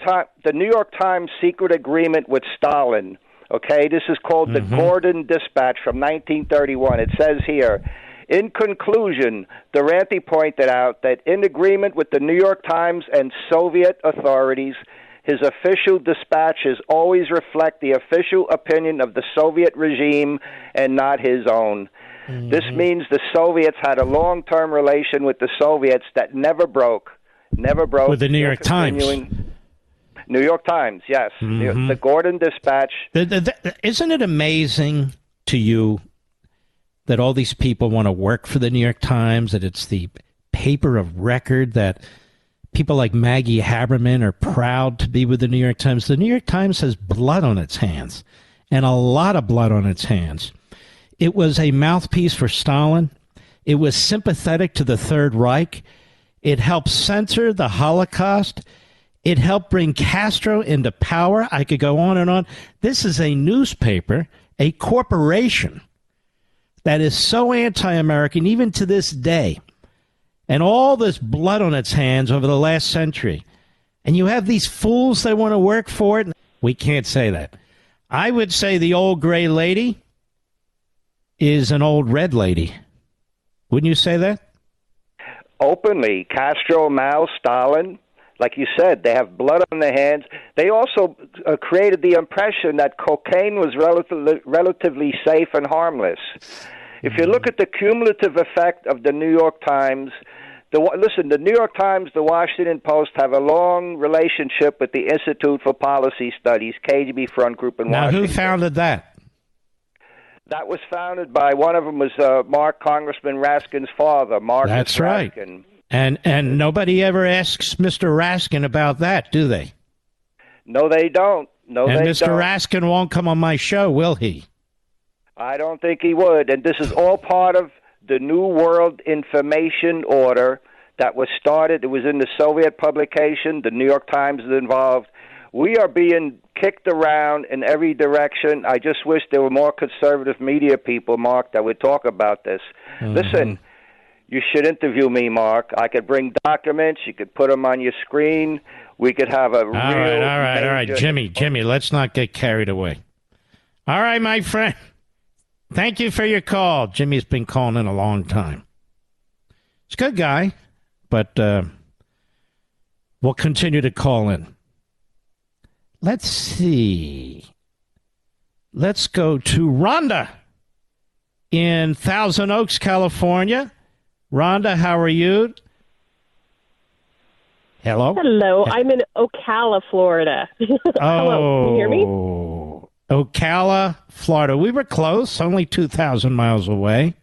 Times secret agreement with Stalin. Okay, this is called the Gordon Dispatch from 1931. It says here, in conclusion, Durante pointed out that in agreement with the New York Times and Soviet authorities, his official dispatches always reflect the official opinion of the Soviet regime and not his own. This means the Soviets had a long-term relation with the Soviets that never broke. With the New York Times. New York Times, yes. The Gordon Dispatch. Isn't it amazing to you that all these people want to work for the New York Times, that it's the paper of record, that people like Maggie Haberman are proud to be with the New York Times? The New York Times has blood on its hands, and a lot of blood on its hands. It was a mouthpiece for Stalin. It was sympathetic to the Third Reich. It helped censor the Holocaust. It helped bring Castro into power. I could go on and on. This is a newspaper, a corporation that is so anti-American, even to this day, and all this blood on its hands over the last century. And you have these fools that want to work for it. We can't say that. I would say the old gray lady is an old red lady. Wouldn't you say that? Openly. Castro, Mao, Stalin. Like you said, they have blood on their hands. They also created the impression that cocaine was relatively safe and harmless. If you look at the cumulative effect of the New York Times, the New York Times, the Washington Post have a long relationship with the Institute for Policy Studies, KGB front group in Washington. Now, who founded that? That was founded by, one of them was Congressman Raskin's father, Marcus That's Raskin. Right. And nobody ever asks Mr. Raskin about that, do they? No, they don't. And Mr. Raskin won't come on my show, will he? I don't think he would. And this is all part of the New World Information Order that was started. It was in the Soviet publication. The New York Times is involved. We are being kicked around in every direction. I just wish there were more conservative media people, Mark, that would talk about this. Mm-hmm. Listen, you should interview me, Mark. I could bring documents. You could put them on your screen. We could have a all right. Jimmy, let's not get carried away. All right, my friend. Thank you for your call. Jimmy's been calling in a long time. He's a good guy, but we'll continue to call in. Let's see. Let's go to Rhonda in Thousand Oaks, California. Rhonda, how are you? Hello? Hello. I'm in Ocala, Florida. Hello. Can you hear me? Ocala, Florida. We were close, only 2,000 miles away.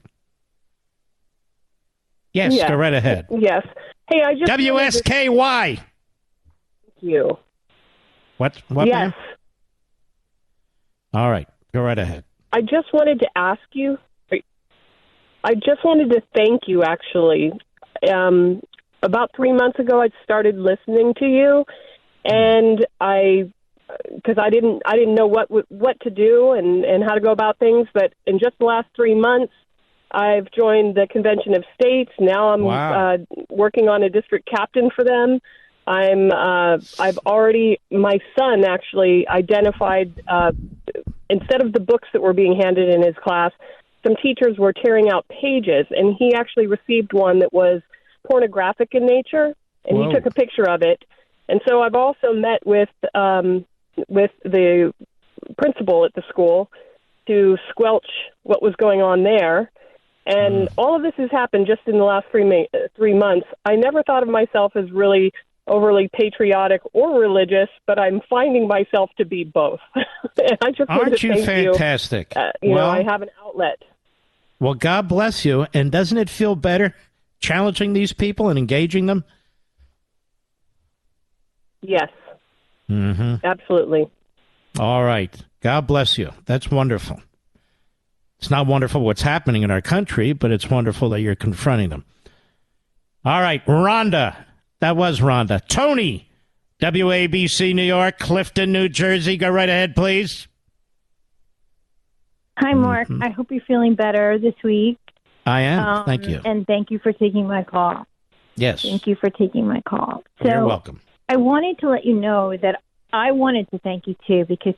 Yes, go right ahead. Yes. Hey, I just WSKY. Thank you. What? Yes. Ma'am? All right, go right ahead. I just wanted to ask you. I just wanted to thank you. Actually, about 3 months ago, I started listening to you, and because I didn't know what to do and how to go about things. But in just the last 3 months, I've joined the Convention of States. Now I'm working on a district captain for them. I've already, my son actually identified, instead of the books that were being handed in his class, some teachers were tearing out pages, and he actually received one that was pornographic in nature, and he took a picture of it. And so I've also met with the principal at the school to squelch what was going on there. And all of this has happened just in the last 3 months. I never thought of myself as really overly patriotic or religious, but I'm finding myself to be both. And I just Aren't to you thank fantastic? You know, I have an outlet. Well, God bless you. And doesn't it feel better challenging these people and engaging them? Yes. Mm-hmm. Absolutely. All right. God bless you. That's wonderful. It's not wonderful what's happening in our country, but it's wonderful that you're confronting them. All right, Rhonda. That was Rhonda. Tony, WABC New York, Clifton, New Jersey. Go right ahead, please. Hi, Mark. I hope you're feeling better this week. I am. Thank you. And thank you for taking my call. Yes. Thank you for taking my call. So you're welcome. I wanted to let you know that I wanted to thank you, too, because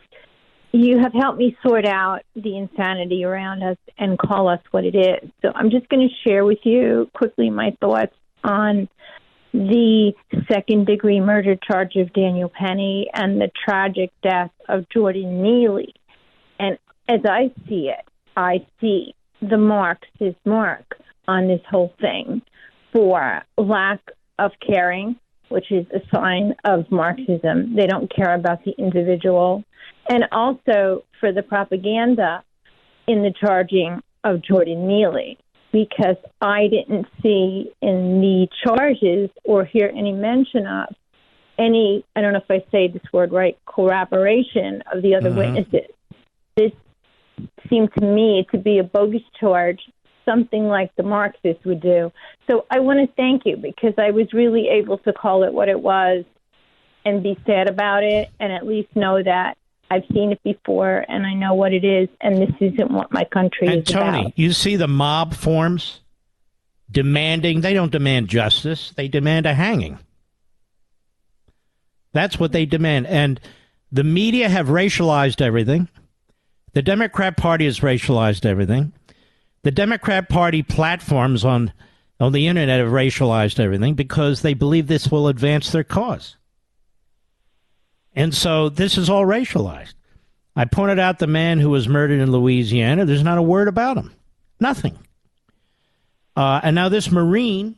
you have helped me sort out the insanity around us and call us what it is. So I'm just going to share with you quickly my thoughts on the second-degree murder charge of Daniel Penny and the tragic death of Jordan Neely. And as I see it, I see the Marxist mark on this whole thing for lack of caring, which is a sign of Marxism. They don't care about the individual. And also for the propaganda in the charging of Jordan Neely, because I didn't see in the charges or hear any mention of any, I don't know if I say this word right, corroboration of the other witnesses. This seemed to me to be a bogus charge, something like the Marxists would do. So I want to thank you because I was really able to call it what it was and be sad about it and at least know that I've seen it before and I know what it is, and this isn't what my country is about. And Tony, you see the mob forms demanding, they don't demand justice, they demand a hanging. That's what they demand. And the media have racialized everything. The Democrat Party has racialized everything. The Democrat Party platforms on the internet have racialized everything because they believe this will advance their cause. And so this is all racialized. I pointed out the man who was murdered in Louisiana. There's not a word about him. Nothing. And now this Marine,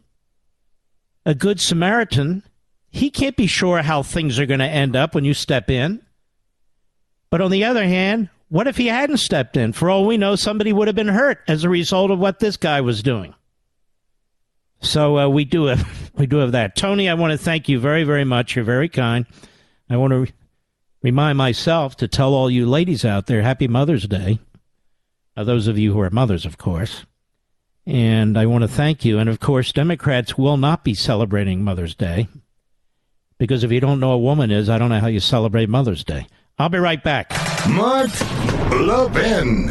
a good Samaritan, he can't be sure how things are going to end up when you step in. But on the other hand, what if he hadn't stepped in? For all we know, somebody would have been hurt as a result of what this guy was doing. So we do have that. Tony, I want to thank you very, very much. You're very kind. I want to remind myself to tell all you ladies out there, Happy Mother's Day. Those of you who are mothers, of course. And I want to thank you. And, of course, Democrats will not be celebrating Mother's Day, because if you don't know what a woman is, I don't know how you celebrate Mother's Day. I'll be right back. Mark Levin.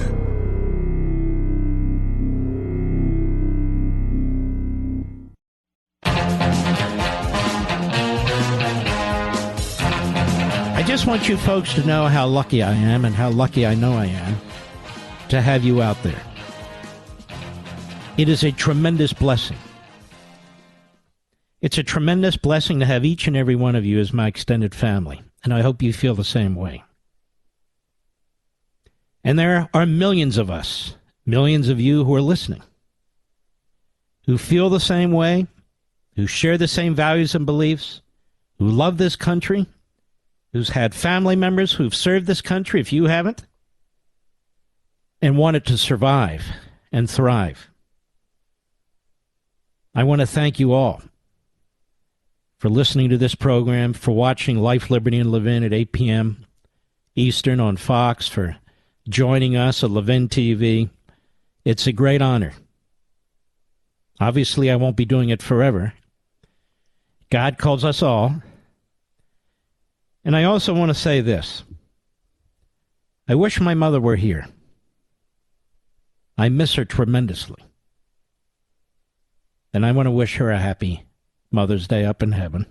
I just want you folks to know how lucky I am and how lucky I know I am to have you out there. It is a tremendous blessing. It's a tremendous blessing to have each and every one of you as my extended family, and I hope you feel the same way. And there are millions of us, millions of you who are listening, who feel the same way, who share the same values and beliefs, who love this country, who's had family members who've served this country, if you haven't, and want it to survive and thrive. I want to thank you all for listening to this program, for watching Life, Liberty, and Levin at 8 p.m. Eastern on Fox, for joining us at Levin TV. It's a great honor. Obviously, I won't be doing it forever. God calls us all. And I also want to say this. I wish my mother were here. I miss her tremendously. And I want to wish her a happy Mother's Day up in heaven.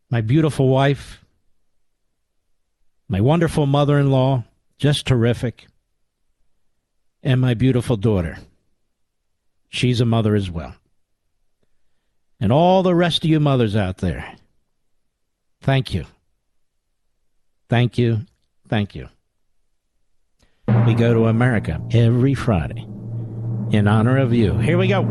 My beautiful wife, my wonderful mother-in-law, just terrific, and my beautiful daughter. She's a mother as well. And all the rest of you mothers out there, thank you. Thank you. Thank you. We go to America every Friday in honor of you. Here we go.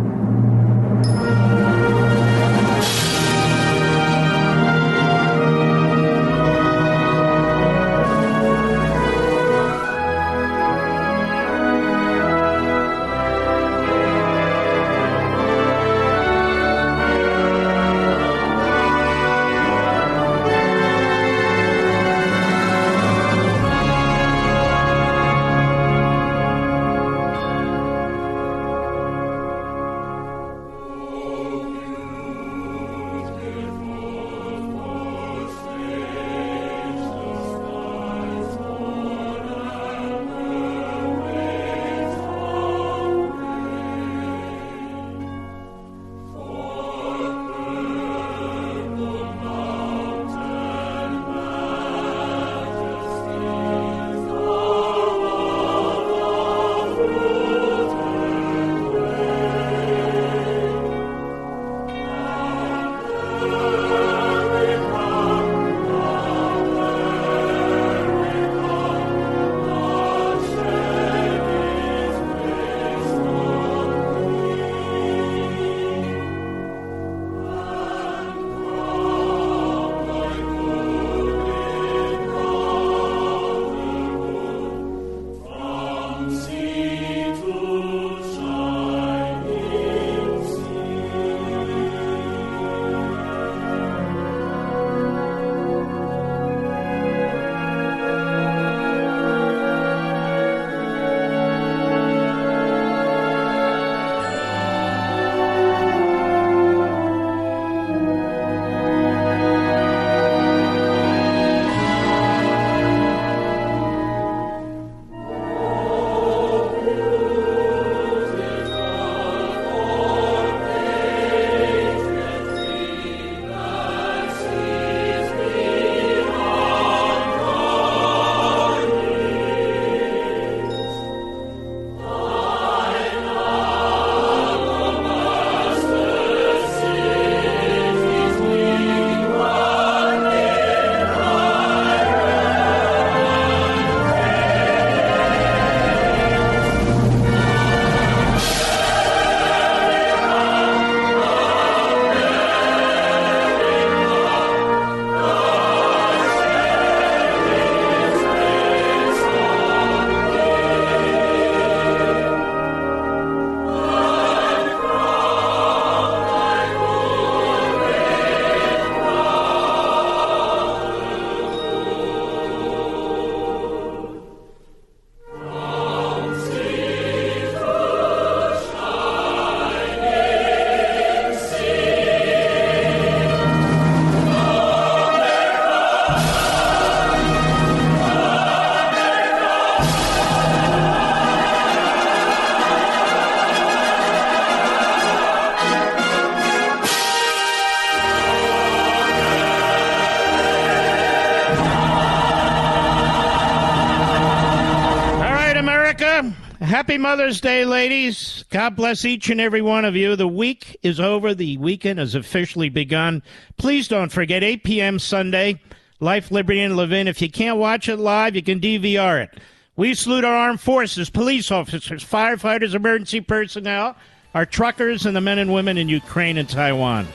Happy Mother's Day, ladies. God bless each and every one of you. The week is over. The weekend has officially begun. Please don't forget, 8 p.m. Sunday, Life, Liberty, and Levin. If you can't watch it live, you can DVR it. We salute our armed forces, police officers, firefighters, emergency personnel, our truckers, and the men and women in Ukraine and Taiwan.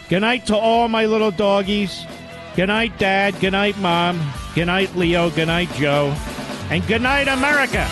Good night to all my little doggies. Good night, Dad. Good night, Mom. Good night, Leo. Good night, Joe. And good night, America.